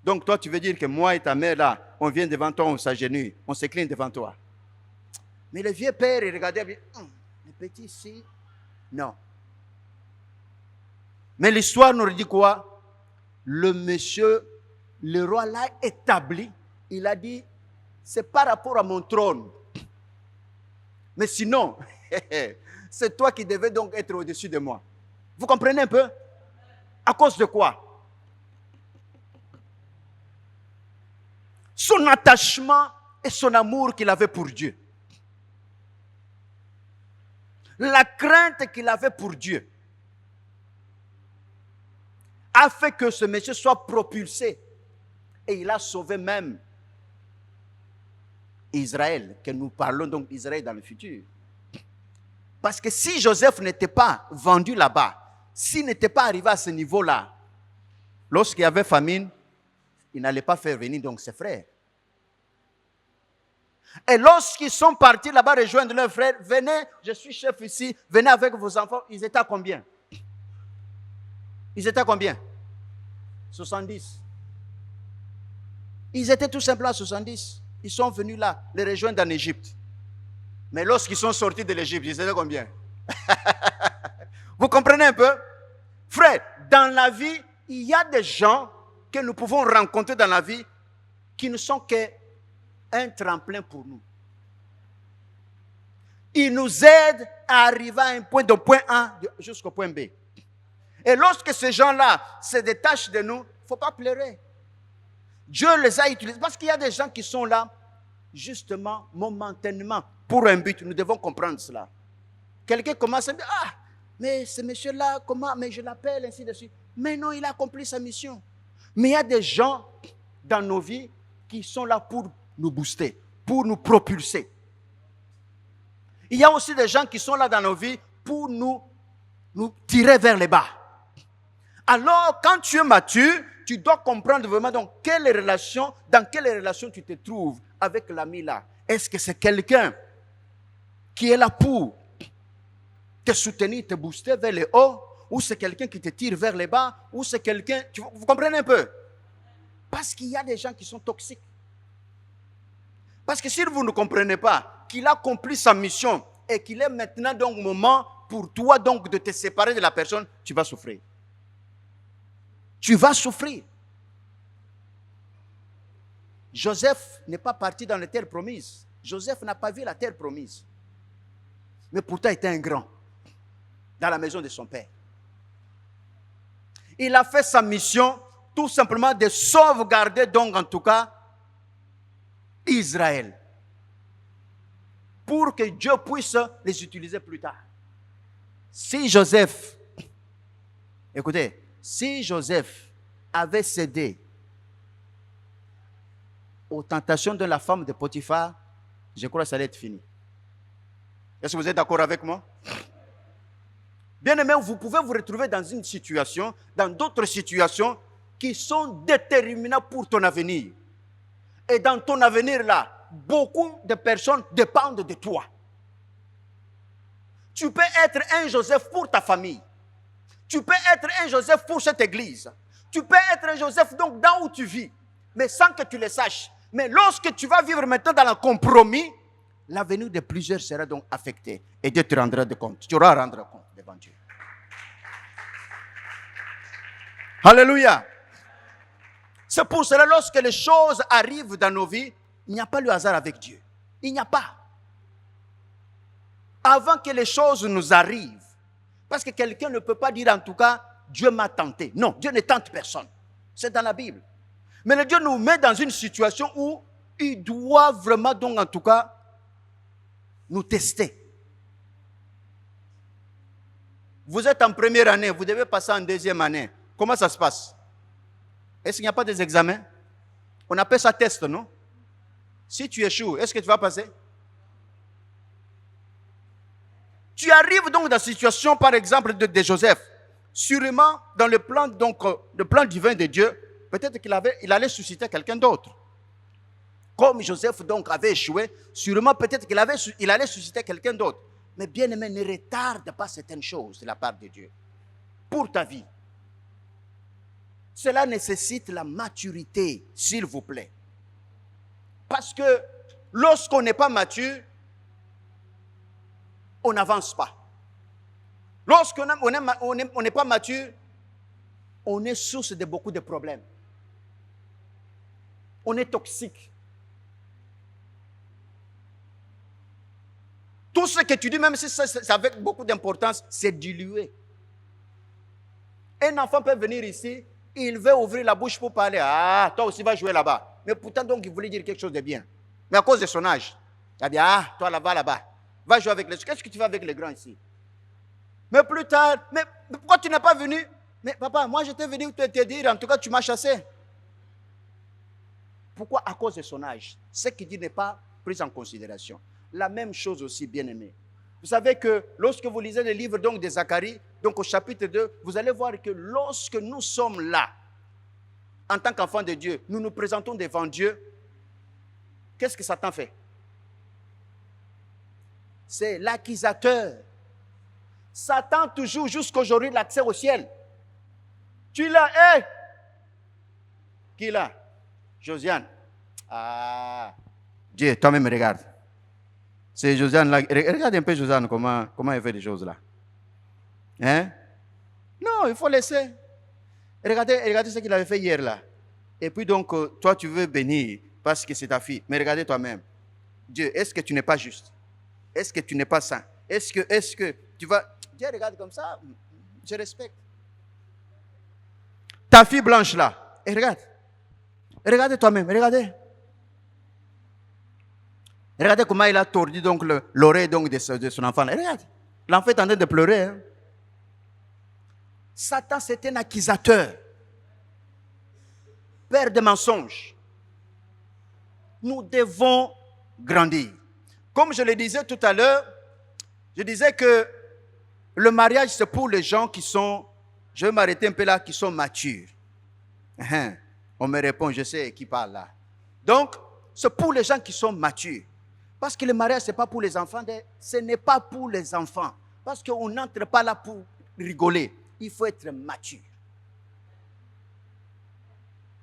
S1: Donc toi, tu veux dire que moi et ta mère là, on vient devant toi, on s'agenouille, on s'incline devant toi. Mais le vieux père, il regardait bien. Le petit ici, non. Mais l'histoire nous dit quoi? Le monsieur, le roi l'a établi. Il a dit, c'est par rapport à mon trône. Mais sinon, c'est toi qui devais donc être au-dessus de moi. Vous comprenez un peu? À cause de quoi? Son attachement et son amour qu'il avait pour Dieu. La crainte qu'il avait pour Dieu a fait que ce monsieur soit propulsé. Et il a sauvé même Israël, que nous parlons donc d'Israël dans le futur. Parce que si Joseph n'était pas vendu là-bas, s'il n'était pas arrivé à ce niveau-là, lorsqu'il y avait famine, il n'allait pas faire venir donc ses frères. Et lorsqu'ils sont partis là-bas rejoindre leurs frères, venez, je suis chef ici, venez avec vos enfants. Ils étaient à combien? Ils étaient à combien? 70. Ils étaient tout simplement à 70. Ils sont venus là, les rejoindre en Égypte. Mais lorsqu'ils sont sortis de l'Égypte, ils étaient combien? Vous comprenez un peu? Frère, dans la vie, il y a des gens que nous pouvons rencontrer dans la vie qui ne sont qu'un tremplin pour nous. Ils nous aident à arriver à un point, de point A jusqu'au point B. Et lorsque ces gens-là se détachent de nous, il ne faut pas pleurer. Dieu les a utilisés parce qu'il y a des gens qui sont là justement momentanément pour un but. Nous devons comprendre cela. Quelqu'un commence à dire, mais ce monsieur-là, comment? Mais je l'appelle ainsi de suite. Mais non, il a accompli sa mission. Mais il y a des gens dans nos vies qui sont là pour nous booster, pour nous propulser. Il y a aussi des gens qui sont là dans nos vies pour nous tirer vers le bas. Alors, quand tu es mature, tu dois comprendre vraiment dans quelle relation tu te trouves avec l'ami là. Est-ce que c'est quelqu'un qui est là pour te soutenir, te booster vers le haut, ou c'est quelqu'un qui te tire vers le bas, ou c'est quelqu'un... Vous comprenez un peu? Parce qu'il y a des gens qui sont toxiques. Parce que si vous ne comprenez pas qu'il a accompli sa mission et qu'il est maintenant donc moment pour toi donc de te séparer de la personne, tu vas souffrir. Tu vas souffrir. Joseph n'est pas parti dans la terre promise. Joseph n'a pas vu la terre promise. Mais pourtant, il était un grand dans la maison de son père. Il a fait sa mission tout simplement de sauvegarder donc en tout cas Israël. Pour que Dieu puisse les utiliser plus tard. Si Joseph avait cédé aux tentations de la femme de Potiphar, je crois que ça allait être fini. Est-ce que vous êtes d'accord avec moi? Bien aimé, vous pouvez vous retrouver dans une situation, dans d'autres situations qui sont déterminantes pour ton avenir. Et dans ton avenir là, beaucoup de personnes dépendent de toi. Tu peux être un Joseph pour ta famille. Tu peux être un Joseph pour cette église. Tu peux être un Joseph donc là où tu vis, mais sans que tu le saches. Mais lorsque tu vas vivre maintenant dans le compromis, l'avenir de plusieurs sera donc affecté. Et Dieu te rendra de compte. Tu auras à rendre compte devant Dieu. Alléluia. C'est pour cela, lorsque les choses arrivent dans nos vies, il n'y a pas le hasard avec Dieu. Il n'y a pas. Avant que les choses nous arrivent, parce que quelqu'un ne peut pas dire en tout cas, Dieu m'a tenté. Non, Dieu ne tente personne. C'est dans la Bible. Mais le Dieu nous met dans une situation où il doit vraiment donc en tout cas nous tester. Vous êtes en première année, vous devez passer en deuxième année. Comment ça se passe? Est-ce qu'il n'y a pas des examens? On appelle ça test, non? Si tu échoues, est-ce que tu vas passer? Tu arrives donc dans la situation, par exemple, de Joseph. Sûrement, dans le plan divin de Dieu, peut-être qu'il allait susciter quelqu'un d'autre. Comme Joseph donc avait échoué, sûrement peut-être qu'il allait susciter quelqu'un d'autre. Mais bien aimé, ne retarde pas certaines choses de la part de Dieu. Pour ta vie. Cela nécessite la maturité, s'il vous plaît. Parce que lorsqu'on n'est pas mature, on n'avance pas. Lorsqu'on n'est pas mature, on est source de beaucoup de problèmes. On est toxique. Tout ce que tu dis, même si c'est avec beaucoup d'importance, c'est dilué. Un enfant peut venir ici, il veut ouvrir la bouche pour parler. Ah, toi aussi vas jouer là-bas. Mais pourtant, donc, il voulait dire quelque chose de bien. Mais à cause de son âge, il a dit, ah, toi là-bas. Va jouer avec les... Qu'est-ce que tu fais avec les grands ici? Mais plus tard, mais pourquoi tu n'es pas venu? Mais papa, moi j'étais venu te dire, en tout cas tu m'as chassé. Pourquoi? À cause de son âge. Ce qu'il dit n'est pas pris en considération. La même chose aussi, bien-aimé. Vous savez que lorsque vous lisez le livre donc, de Zacharie, donc au chapitre 2, vous allez voir que lorsque nous sommes là, en tant qu'enfants de Dieu, nous nous présentons devant Dieu, qu'est-ce que Satan fait? C'est l'accusateur. Satan toujours jusqu'aujourd'hui l'accès au ciel. Tu l'as, qui l'a? Josiane. Ah, Dieu, toi-même regarde. C'est Josiane là. Regarde un peu Josiane, comment elle fait des choses là. Hein? Non, il faut laisser. Regardez ce qu'il avait fait hier là. Et puis donc, toi tu veux bénir parce que c'est ta fille. Mais regardez toi-même. Dieu, est-ce que tu n'es pas juste? Est-ce que tu n'es pas saint? Est-ce que tu vas... Dieu regarde comme ça, je respecte. Ta fille blanche là, et regarde. Regardez toi-même, regardez. Regardez comment il a tordu donc l'oreille donc de son enfant. Regarde, l'enfant est en train de pleurer. Hein. Satan, c'est un accusateur. Père de mensonges. Nous devons grandir. Comme je le disais tout à l'heure, je disais que le mariage, c'est pour les gens qui sont, je vais m'arrêter un peu là, qui sont matures. On me répond, je sais qui parle là. Donc, c'est pour les gens qui sont matures. Parce que le mariage, ce n'est pas pour les enfants. Ce n'est pas pour les enfants. Parce qu'on n'entre pas là pour rigoler. Il faut être mature.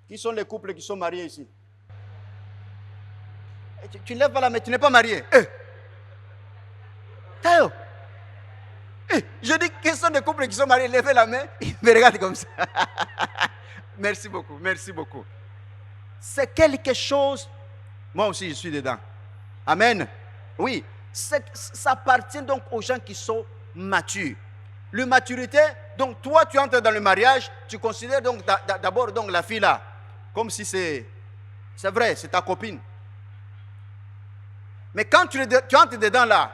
S1: Qui sont les couples qui sont mariés ici? Tu lèves la main, tu n'es pas marié. Tayo. Je dis, quels sont les couples qui sont mariés? Levez la main, ils me regardent comme ça. Merci beaucoup, merci beaucoup. C'est quelque chose, moi aussi je suis dedans. Amen. Oui, ça appartient donc aux gens qui sont matures. La maturité, donc toi tu entres dans le mariage, tu considères donc d'abord donc la fille là, comme si c'est vrai, c'est ta copine. Mais quand tu entres dedans là,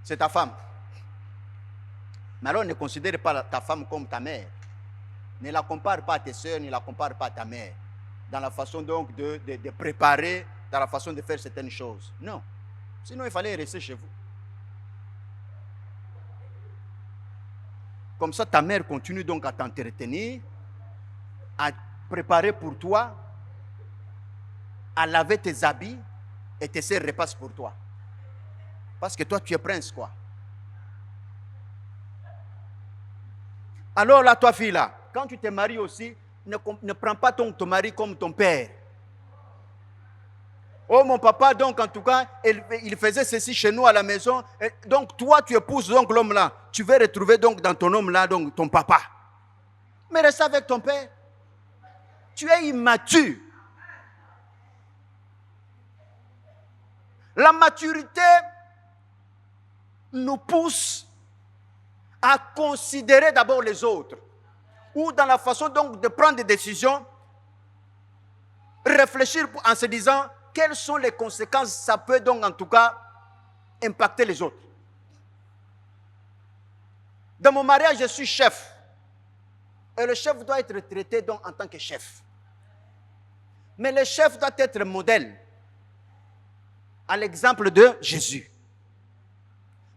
S1: c'est ta femme. Mais alors ne considère pas ta femme comme ta mère. Ne la compare pas à tes soeurs, ne la compare pas à ta mère. Dans la façon donc de préparer, dans la façon de faire certaines choses. Non. Sinon, il fallait rester chez vous. Comme ça, ta mère continue donc à t'entretenir, à préparer pour toi, à laver tes habits et tes sœurs repassent pour toi. Parce que toi, tu es prince, quoi. Alors là, toi, fille, là, quand tu te maries aussi, ne prends pas ton mari comme ton père. Oh, mon papa, donc, en tout cas, il faisait ceci chez nous à la maison. Et donc, toi, tu épouses donc l'homme là. Tu vas retrouver donc dans ton homme là, donc ton papa. Mais reste avec ton père. Tu es immature. La maturité nous pousse à considérer d'abord les autres. Ou dans la façon donc de prendre des décisions, réfléchir en se disant quelles sont les conséquences ça peut donc en tout cas impacter les autres. Dans mon mariage, je suis chef. Et le chef doit être traité donc en tant que chef. Mais le chef doit être modèle. À l'exemple de Jésus.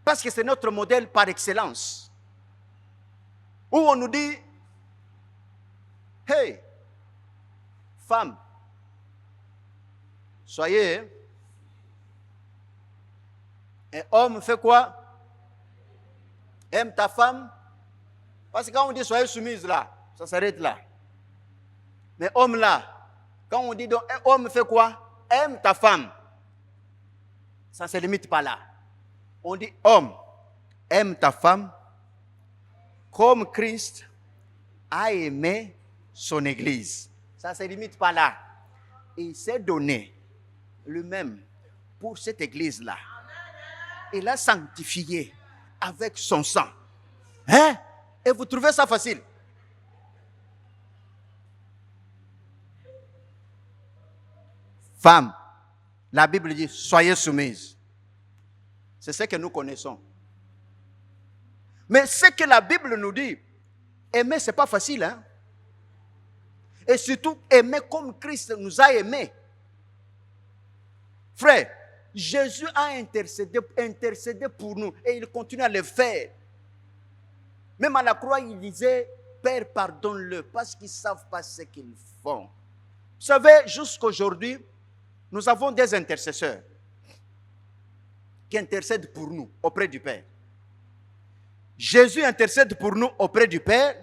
S1: Parce que c'est notre modèle par excellence. Où on nous dit, hey, femme, soyez, un homme fait quoi? Aime ta femme. Parce que quand on dit soyez soumise là, ça s'arrête là. Mais homme là, quand on dit donc un homme fait quoi? Aime ta femme. Ça ne se limite pas là. On dit homme, aime ta femme comme Christ a aimé son Église. Ça ne se limite pas là. Il s'est donné lui-même pour cette Église-là. Il l'a sanctifié avec son sang. Hein? Et vous trouvez ça facile? Femme, la Bible dit, soyez soumises. C'est ce que nous connaissons. Mais ce que la Bible nous dit, aimer, ce n'est pas facile. Hein? Et surtout, aimer comme Christ nous a aimés. Frère, Jésus a intercédé pour nous et il continue à le faire. Même à la croix, il disait, Père, pardonne-le parce qu'ils ne savent pas ce qu'ils font. Vous savez, jusqu'aujourd'hui, nous avons des intercesseurs qui intercèdent pour nous auprès du Père. Jésus intercède pour nous auprès du Père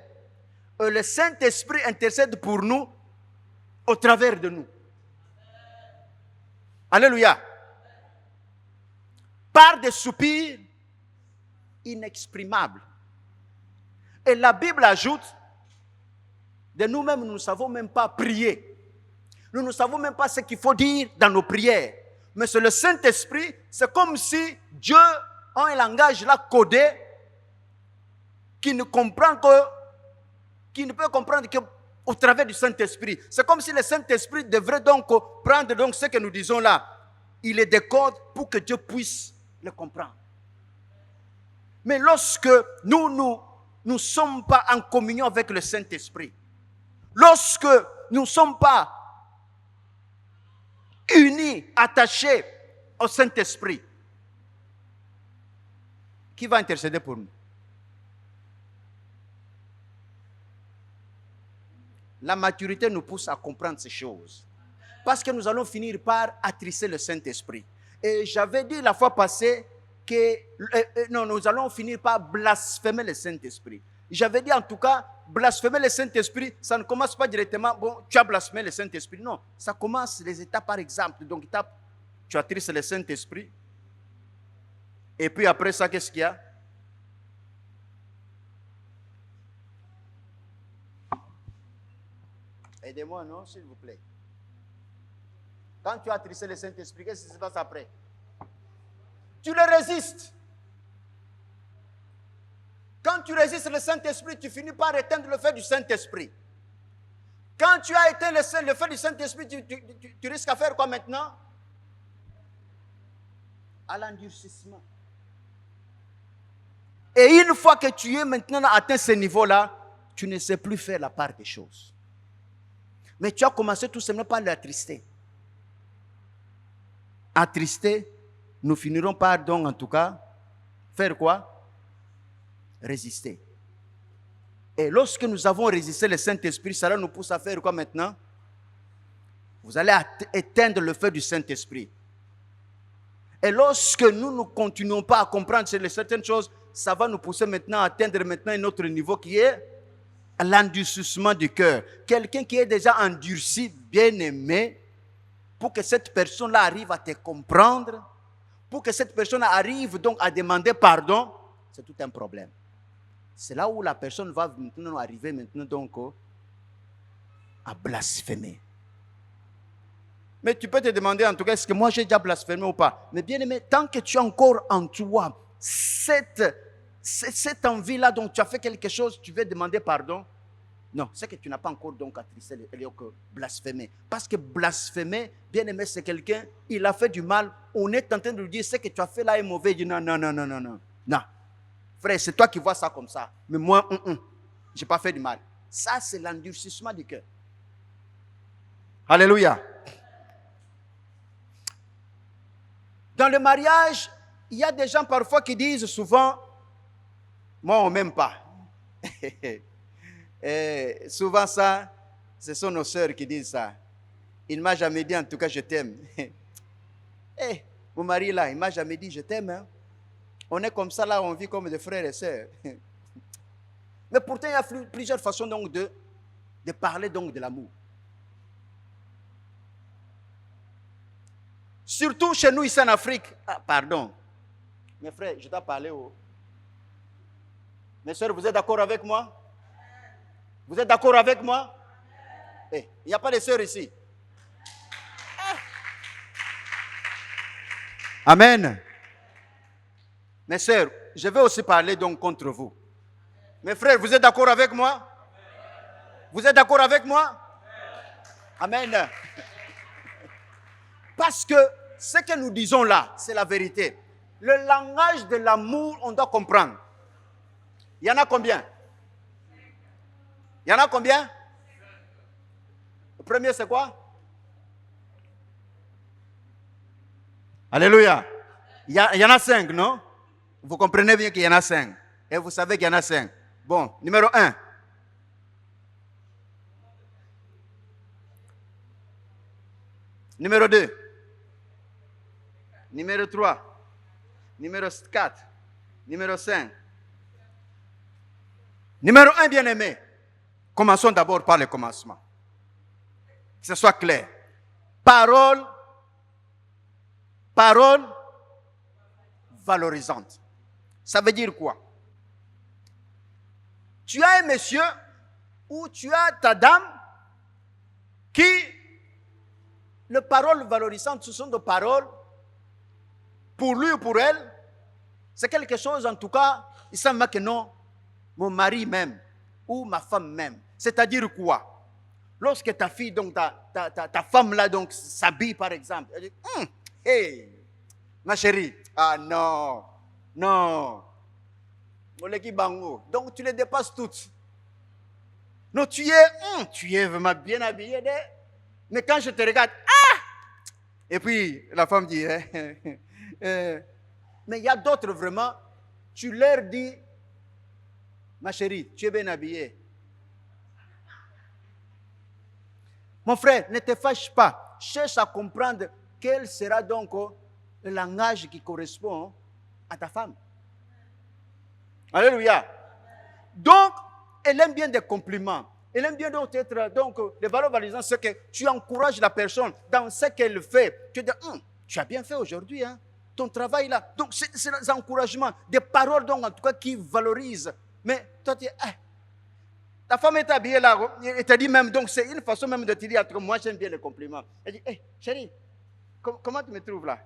S1: et le Saint-Esprit intercède pour nous au travers de nous. Alléluia. Par des soupirs inexprimables. Et la Bible ajoute, de nous-mêmes, nous ne savons même pas prier. Nous ne savons même pas ce qu'il faut dire dans nos prières. Mais c'est le Saint-Esprit, c'est comme si Dieu a un langage là codé qui ne peut comprendre qu'au travers du Saint-Esprit. C'est comme si le Saint-Esprit devrait donc prendre donc ce que nous disons là. Il les décode pour que Dieu puisse le comprendre. Mais lorsque nous ne sommes pas en communion avec le Saint-Esprit, lorsque nous ne sommes pas unis, attachés au Saint-Esprit, qui va intercéder pour nous? La maturité nous pousse à comprendre ces choses. Parce que nous allons finir par attrister le Saint-Esprit. Et j'avais dit la fois passée que non, nous allons finir par blasphémer le Saint-Esprit. J'avais dit en tout cas, blasphémer le Saint-Esprit, ça ne commence pas directement, bon, tu as blasphémé le Saint-Esprit. Non, ça commence les étapes par exemple. Donc, étape, tu attristes le Saint-Esprit. Et puis après ça, qu'est-ce qu'il y a? Aidez-moi, non, s'il vous plaît. Quand tu as attristé le Saint-Esprit, qu'est-ce qui se passe après? Tu le résistes. Quand tu résistes le Saint-Esprit, tu finis par éteindre le feu du Saint-Esprit. Quand tu as éteint le feu du Saint-Esprit, tu risques à faire quoi maintenant? À l'endurcissement. Et une fois que tu es maintenant atteint ce niveau-là, tu ne sais plus faire la part des choses. Mais tu as commencé tout simplement par l'attrister. Attrister, nous finirons par donc en tout cas faire quoi? Résister. Et lorsque nous avons résisté le Saint-Esprit, cela nous pousse à faire quoi maintenant? Vous allez éteindre le feu du Saint-Esprit. Et lorsque nous ne continuons pas à comprendre certaines choses, ça va nous pousser maintenant à atteindre maintenant un autre niveau qui est l'endurcissement du cœur. Quelqu'un qui est déjà endurci, bien aimé, pour que cette personne-là arrive à te comprendre, pour que cette personne arrive donc à demander pardon, c'est tout un problème. C'est là où la personne va maintenant arriver maintenant donc à blasphémer. Mais tu peux te demander en tout cas, est-ce que moi j'ai déjà blasphémé ou pas? Mais bien aimé, tant que tu as encore en toi cette envie-là, donc tu as fait quelque chose, tu veux demander pardon. Non, c'est que tu n'as pas encore donc attristé blasphémer. Parce que blasphémer, bien aimé, c'est quelqu'un, il a fait du mal, on est en train de lui dire, ce que tu as fait là est mauvais. Il dit non, non, non, non, non, non. Non. Frère, c'est toi qui vois ça comme ça. Mais moi, je n'ai pas fait du mal. Ça, c'est l'endurcissement du cœur. Alléluia. Dans le mariage, il y a des gens parfois qui disent souvent, moi, on ne m'aime pas. Et souvent ça, ce sont nos sœurs qui disent ça. Il ne m'a jamais dit en tout cas je t'aime. Mon mari là, il ne m'a jamais dit je t'aime. Hein? On est comme ça là, on vit comme des frères et sœurs. Mais pourtant il y a plusieurs façons donc de parler donc de l'amour. Surtout chez nous ici en Afrique. Ah, pardon. Mes frères, je dois parler aux... Mes sœurs, vous êtes d'accord avec moi? Vous êtes d'accord avec moi? Il n'y a pas de sœurs ici. Amen. Mes sœurs, je vais aussi parler donc contre vous. Mes frères, vous êtes d'accord avec moi? Vous êtes d'accord avec moi? Amen. Parce que ce que nous disons là, c'est la vérité. Le langage de l'amour, on doit comprendre. Il y en a combien? Il y en a combien? Le premier, c'est quoi? Alléluia. Il y en a 5, non? Vous comprenez bien qu'il y en a 5. Et vous savez qu'il y en a 5. Bon, numéro 1. Numéro 2. Numéro 3. Numéro 4. Numéro 5. Numéro 1, bien-aimé. Commençons d'abord par le commencement. Que ce soit clair. Parole valorisante. Ça veut dire quoi? Tu as un monsieur ou tu as ta dame qui, les paroles valorisantes, ce sont des paroles pour lui ou pour elle. C'est quelque chose, en tout cas, il semble que non, mon mari même ou ma femme même. C'est-à-dire quoi? Lorsque ta fille, donc ta femme là, donc s'habille par exemple, elle dit, hey, ma chérie, ah non, non, donc tu les dépasses toutes. Non, tu es vraiment bien habillée, mais quand je te regarde, et puis la femme dit, mais il y a d'autres vraiment, tu leur dis, ma chérie, tu es bien habillée. Mon frère, ne te fâche pas. Cherche à comprendre quel sera donc le langage qui correspond à ta femme. Alléluia. Donc, elle aime bien des compliments. Elle aime bien donc être, donc, les valeurs valorisantes, c'est que tu encourages la personne dans ce qu'elle fait. Tu dis, tu as bien fait aujourd'hui, hein? Ton travail là. Donc, c'est des encouragements, des paroles donc, en tout cas, qui valorisent. Mais toi, tu dis, ta femme est habillée là, elle te dit même, donc c'est une façon même de te dire, moi j'aime bien les compliments. Elle dit, chérie, comment tu me trouves là?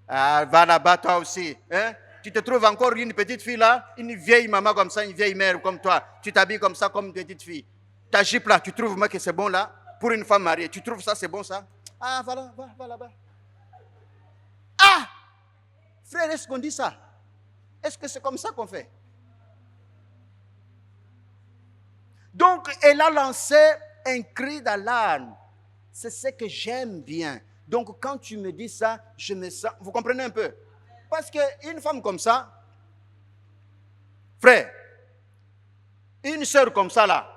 S1: Ah, va là-bas toi aussi. Hein? Tu te trouves encore une petite fille là, une vieille maman comme ça, une vieille mère comme toi. Tu t'habilles comme ça, comme une petite fille. Ta jupe là, tu trouves moi que c'est bon là? Pour une femme mariée, tu trouves ça, c'est bon ça? Ah, voilà, va là-bas. Ah! Frère, est-ce qu'on dit ça? Est-ce que c'est comme ça qu'on fait? Donc, elle a lancé un cri d'alarme. C'est ce que j'aime bien. Donc, quand tu me dis ça, je me sens... Vous comprenez un peu? Parce qu'une femme comme ça, frère, une soeur comme ça là,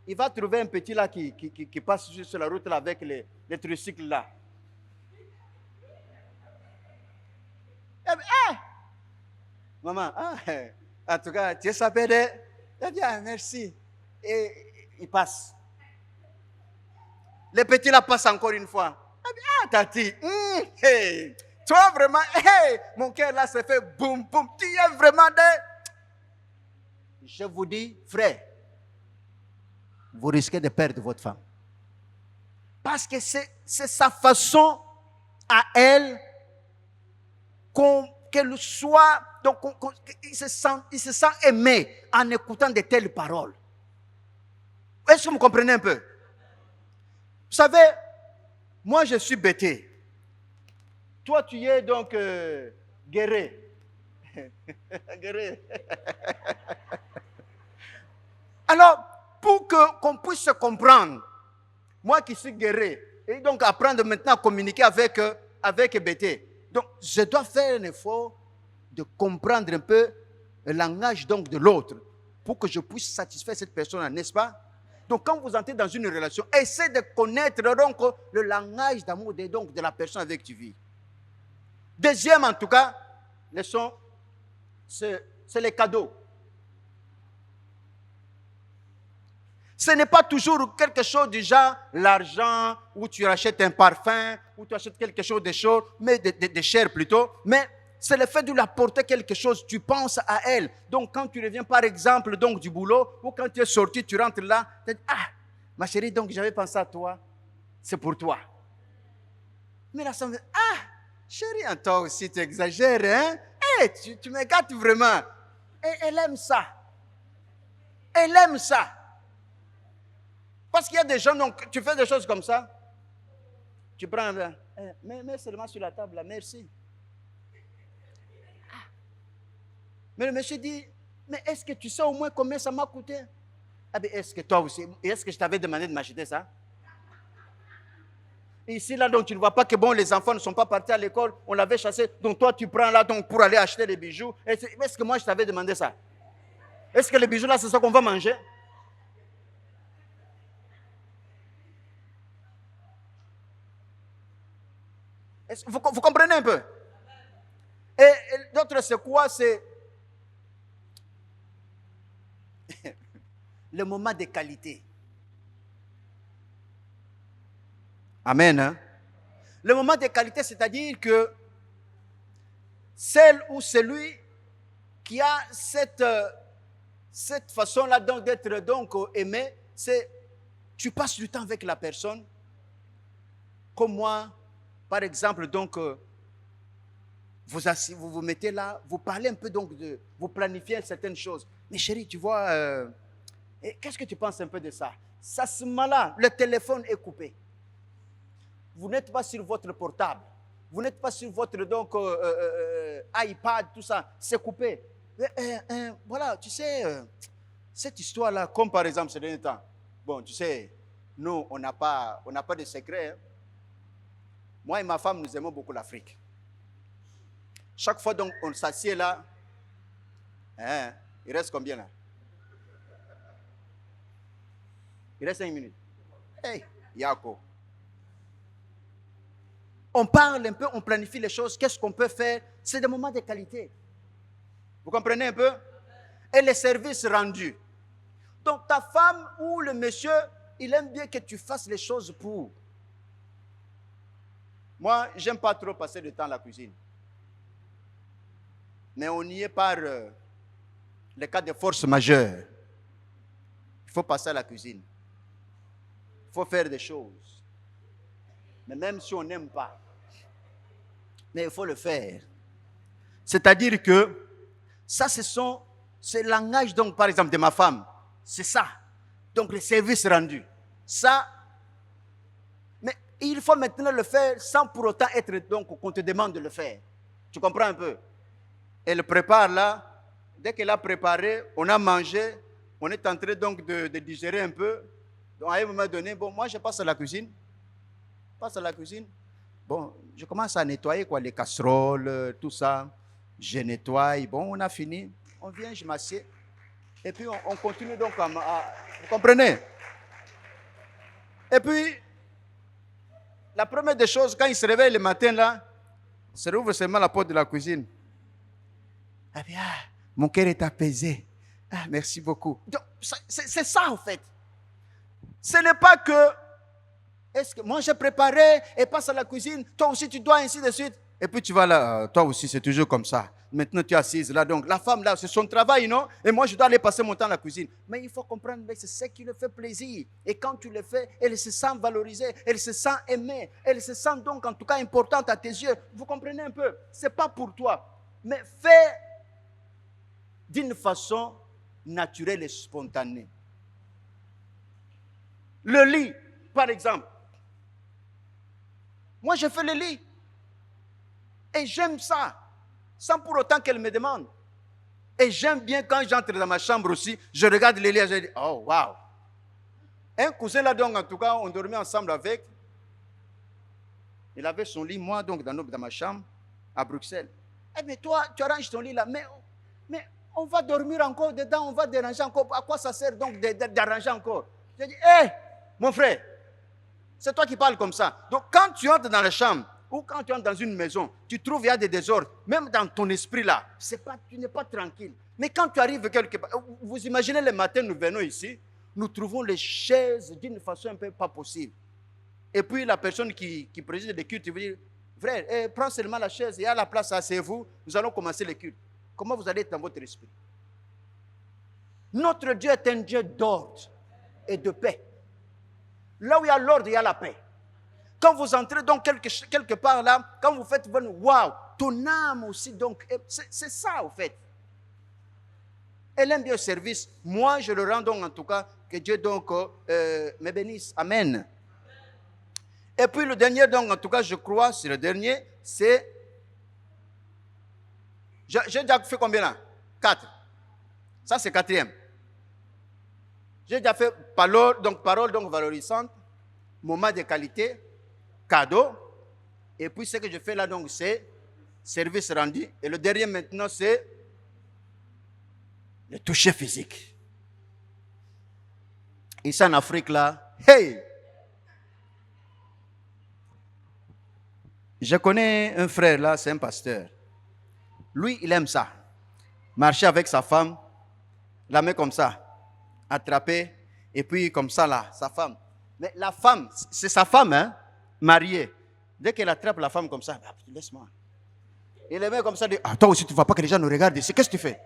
S1: il va trouver un petit là qui passe sur la route là avec les tricycles là. Maman, en tout cas, tu es sa pédé. Eh bien, merci. Et il passe. Les petits là passent encore une fois. Tati, hey, toi vraiment, hey, mon cœur là se fait boum boum. Tu es vraiment Je vous dis, frère, vous risquez de perdre votre femme. Parce que c'est sa façon à elle qu'elle soit, donc il se sent aimé en écoutant de telles paroles. Est-ce que vous comprenez un peu? Vous savez, moi je suis bêté. Toi tu es donc guéri. Guéri. Alors, pour qu'on puisse se comprendre, moi qui suis guéri, et donc apprendre maintenant à communiquer avec Bété. Donc, je dois faire un effort de comprendre un peu le langage donc de l'autre pour que je puisse satisfaire cette personne, n'est-ce pas? Donc, quand vous entrez dans une relation, essayez de connaître donc le langage d'amour de la personne avec qui tu vis. Deuxième, en tout cas, leçon, c'est les cadeaux. Ce n'est pas toujours quelque chose du genre l'argent, ou tu achètes un parfum, ou tu achètes quelque chose de chaud, mais de cher plutôt. Mais c'est le fait de lui apporter quelque chose, tu penses à elle. Donc quand tu reviens par exemple donc, du boulot, ou quand tu es sorti, tu rentres là, tu dis, ma chérie, donc j'avais pensé à toi, c'est pour toi. Mais là, ça me dit, chérie, toi aussi tu exagères, hein? Tu me gâtes vraiment. Et elle aime ça. Elle aime ça. Parce qu'il y a des gens, donc, tu fais des choses comme ça, tu prends, mets seulement sur la table, là, merci. Mais le monsieur dit, mais est-ce que tu sais au moins combien ça m'a coûté? Est-ce que toi aussi, est-ce que je t'avais demandé de m'acheter ça? Ici, là, donc, tu ne vois pas que bon, les enfants ne sont pas partis à l'école, on l'avait chassé, donc toi, tu prends là, donc, pour aller acheter les bijoux. Est-ce que moi, je t'avais demandé ça? Est-ce que les bijoux, là, c'est ça qu'on va manger? Vous comprenez un peu? Et l'autre, c'est quoi? C'est le moment de qualité. Amen. Hein? Le moment de qualité, c'est-à-dire que celle ou celui qui a cette façon-là d'être donc aimé, c'est tu passes du temps avec la personne, comme moi, par exemple, donc vous vous mettez là, vous parlez un peu donc vous planifiez certaines choses. Mais chérie, tu vois, qu'est-ce que tu penses un peu de ça? Ça ce moment-là, le téléphone est coupé. Vous n'êtes pas sur votre portable. Vous n'êtes pas sur votre donc, iPad, tout ça. C'est coupé. Voilà, tu sais, cette histoire-là, comme par exemple ces derniers temps. Bon, tu sais, nous, on n'a pas de secret. Hein. Moi et ma femme, nous aimons beaucoup l'Afrique. Chaque fois donc on s'assied là, il reste combien là? Il reste 5 minutes. Hey, Yako. On parle un peu, on planifie les choses, qu'est-ce qu'on peut faire. C'est des moments de qualité. Vous comprenez un peu? Et les services rendus. Donc ta femme ou le monsieur, il aime bien que tu fasses les choses pour. Moi, j'aime pas trop passer du temps à la cuisine. Mais on y est par les cas de force majeure. Il faut passer à la cuisine. Il faut faire des choses. Mais même si on n'aime pas, mais il faut le faire. C'est-à-dire que ça, c'est le langage, donc, par exemple, de ma femme. C'est ça. Donc, les services rendus. Ça, mais il faut maintenant le faire sans pour autant être, donc, qu'on te demande de le faire. Tu comprends un peu? Elle prépare là. Dès qu'elle a préparé, on a mangé. On est en train donc de digérer un peu. Donc, à un moment donné, bon, moi, je passe à la cuisine. Bon, je commence à nettoyer quoi, les casseroles, tout ça. Je nettoie. Bon, on a fini. On vient, je m'assieds. Et puis, on continue donc à... Vous comprenez? Et puis, la première des choses, quand il se réveille le matin, là, se rouvre seulement la porte de la cuisine. Ah bien, mon cœur est apaisé. Ah, merci beaucoup. C'est ça, en fait. Ce n'est pas que, est-ce que moi j'ai préparé et passe à la cuisine, toi aussi tu dois, ainsi de suite. Et puis tu vas là, toi aussi c'est toujours comme ça. Maintenant tu es assise là, donc la femme là, c'est son travail, non? Et moi je dois aller passer mon temps à la cuisine. Mais il faut comprendre, c'est ce qui le fait plaisir. Et quand tu le fais, elle se sent valorisée, elle se sent aimée, elle se sent donc en tout cas importante à tes yeux. Vous comprenez un peu? Ce n'est pas pour toi, mais fais d'une façon naturelle et spontanée. Le lit, par exemple. Moi, je fais le lit. Et j'aime ça, sans pour autant qu'elle me demande. Et j'aime bien quand j'entre dans ma chambre aussi, je regarde le lit et je dis, oh, waouh. Un cousin là, donc, en tout cas, on dormait ensemble avec. Il avait son lit, moi, donc, dans ma chambre, à Bruxelles. Eh, mais toi, tu arranges ton lit là, mais on va dormir encore dedans, on va déranger encore. À quoi ça sert donc d'arranger encore? Je dis, hé, mon frère, c'est toi qui parles comme ça. Donc, quand tu entres dans la chambre, ou quand tu entres dans une maison, tu trouves qu'il y a des désordres, même dans ton esprit là, tu n'es pas tranquille. Mais quand tu arrives quelque part, vous imaginez le matin, nous venons ici, nous trouvons les chaises d'une façon un peu pas possible. Et puis la personne qui préside les cultes, il vous dit, frère, prends seulement la chaise, il y a la place, asseyez-vous, nous allons commencer les cultes. Comment vous allez être dans votre esprit? Notre Dieu est un Dieu d'ordre et de paix. Là où il y a l'ordre, il y a la paix. Quand vous entrez donc quelque part là, quand vous faites waouh, ton âme aussi, donc, c'est ça, en fait. Elle aime bien le service. Moi, je le rends donc, en tout cas, que Dieu donc me bénisse. Amen. Et puis le dernier, donc, en tout cas, je crois, c'est le dernier, c'est. J'ai déjà fait combien là? 4. Ça, c'est 4e. J'ai déjà fait parole donc valorisante, moment de qualité, cadeau. Et puis ce que je fais là, donc, c'est service rendu. Et le dernier maintenant, c'est le toucher physique. Ici en Afrique, là, hey! Je connais un frère là, c'est un pasteur. Lui, il aime ça. Marcher avec sa femme, la main comme ça, attraper, et puis comme ça là, sa femme. Mais la femme, c'est sa femme, hein, mariée. Dès qu'elle attrape la femme comme ça, bah, laisse-moi. Et les mains comme ça, dit, ah, toi aussi tu ne vois pas que les gens nous regardent ici, qu'est-ce que tu fais?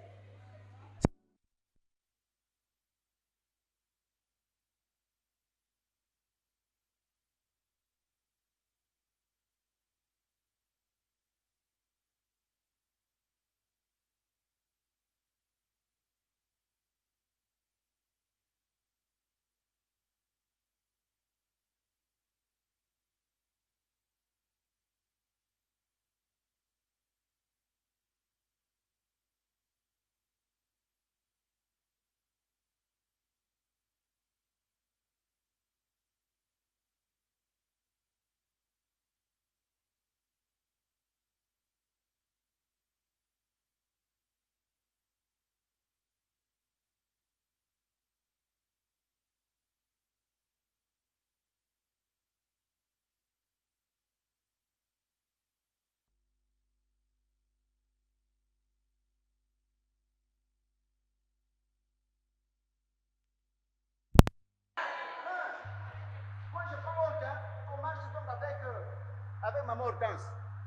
S1: maman Hortense.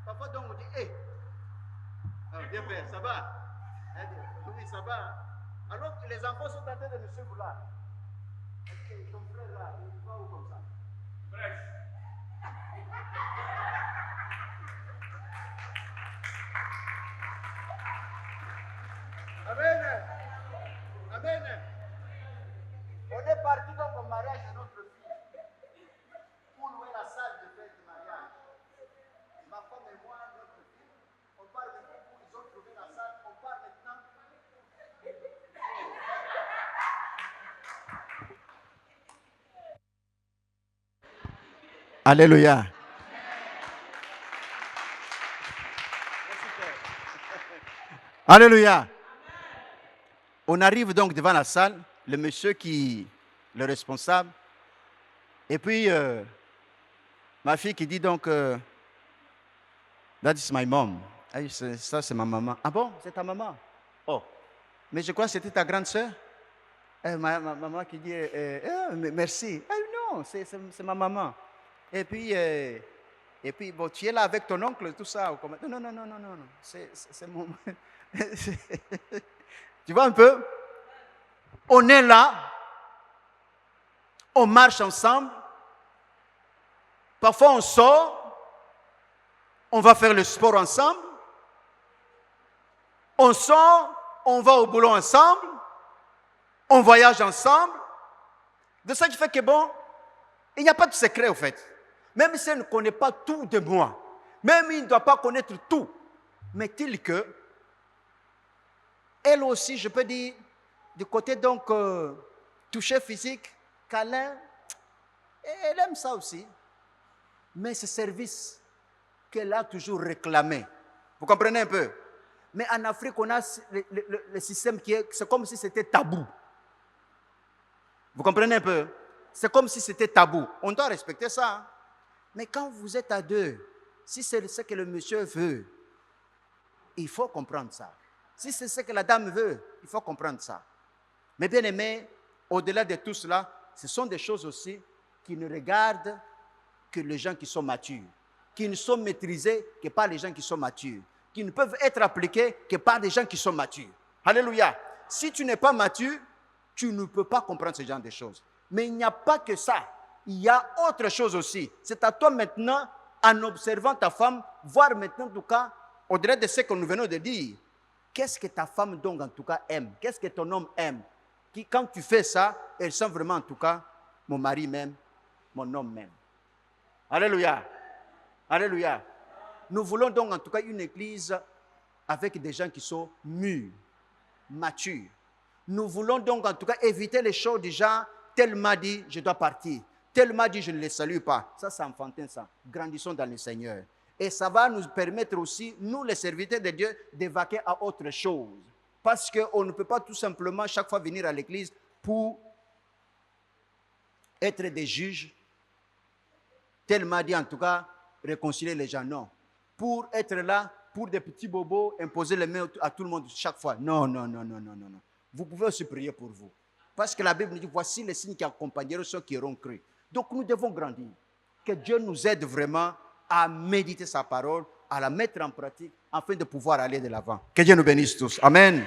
S1: Parfois, donc, on dit, hé, viens père, ça va? Elle dit, oui, ça va. Alors que les enfants sont en train de me suivre là. Ok, ton frère là, il va où comme ça? Bref. Amen. Amen. On est parti donc au mariage de notre fille pour louer la salle de fête du mariage. Ma femme et moi, notre fille, on part maintenant où ils ont trouvé la salle, on part maintenant. Alléluia. Alléluia. On arrive donc devant la salle, le monsieur le responsable, et puis ma fille qui dit donc, that is my mom. Ça c'est ma maman. Ah bon, c'est ta maman? Oh, mais je crois que c'était ta grande sœur. Ma maman qui dit, merci. Non, c'est ma maman. Et puis bon, tu es là avec ton oncle, tout ça. Non, c'est mon... Tu vois un peu? On est là, on marche ensemble, parfois on sort, on va faire le sport ensemble, on sort, on va au boulot ensemble, on voyage ensemble. De ça qui fait que bon, il n'y a pas de secret au fait. Même si elle ne connaît pas tout de moi, même il ne doit pas connaître tout, mais tel que elle aussi, je peux dire, du côté donc toucher physique, câlin, elle aime ça aussi. Mais ce service qu'elle a toujours réclamé. Vous comprenez un peu? Mais en Afrique, on a le système c'est comme si c'était tabou. Vous comprenez un peu? C'est comme si c'était tabou. On doit respecter ça. Hein? Mais quand vous êtes à deux, si c'est ce que le monsieur veut, il faut comprendre ça. Si c'est ce que la dame veut, il faut comprendre ça. Mais bien aimé, au-delà de tout cela, ce sont des choses aussi qui ne regardent que les gens qui sont matures, qui ne sont maîtrisés que par les gens qui sont matures, qui ne peuvent être appliqués que par des gens qui sont matures. Alléluia. Si tu n'es pas mature, tu ne peux pas comprendre ce genre de choses. Mais il n'y a pas que ça. Il y a autre chose aussi. C'est à toi maintenant, en observant ta femme, voir maintenant en tout cas, au-delà de ce que nous venons de dire, qu'est-ce que ta femme donc en tout cas aime? Qu'est-ce que ton homme aime? Quand tu fais ça, elle sent vraiment en tout cas, mon mari m'aime, mon homme m'aime. Alléluia. Alléluia. Nous voulons donc en tout cas une église avec des gens qui sont mûrs, matures. Nous voulons donc en tout cas éviter les choses du genre, tel m'a dit, je dois partir. Tel m'a dit, je ne les salue pas. Ça, c'est enfantin, ça. Grandissons dans le Seigneur. Et ça va nous permettre aussi, nous les serviteurs de Dieu, d'évacuer à autre chose. Parce qu'on ne peut pas tout simplement chaque fois venir à l'église pour être des juges. Tel m'a dit en tout cas, réconcilier les gens. Non. Pour être là, pour des petits bobos, imposer les mains à tout le monde chaque fois. Non. Vous pouvez aussi prier pour vous. Parce que la Bible nous dit, voici les signes qui accompagneront ceux qui auront cru. Donc nous devons grandir. Que Dieu nous aide vraiment à méditer sa parole, à la mettre en pratique, afin de pouvoir aller de l'avant. Que Dieu nous bénisse tous. Amen.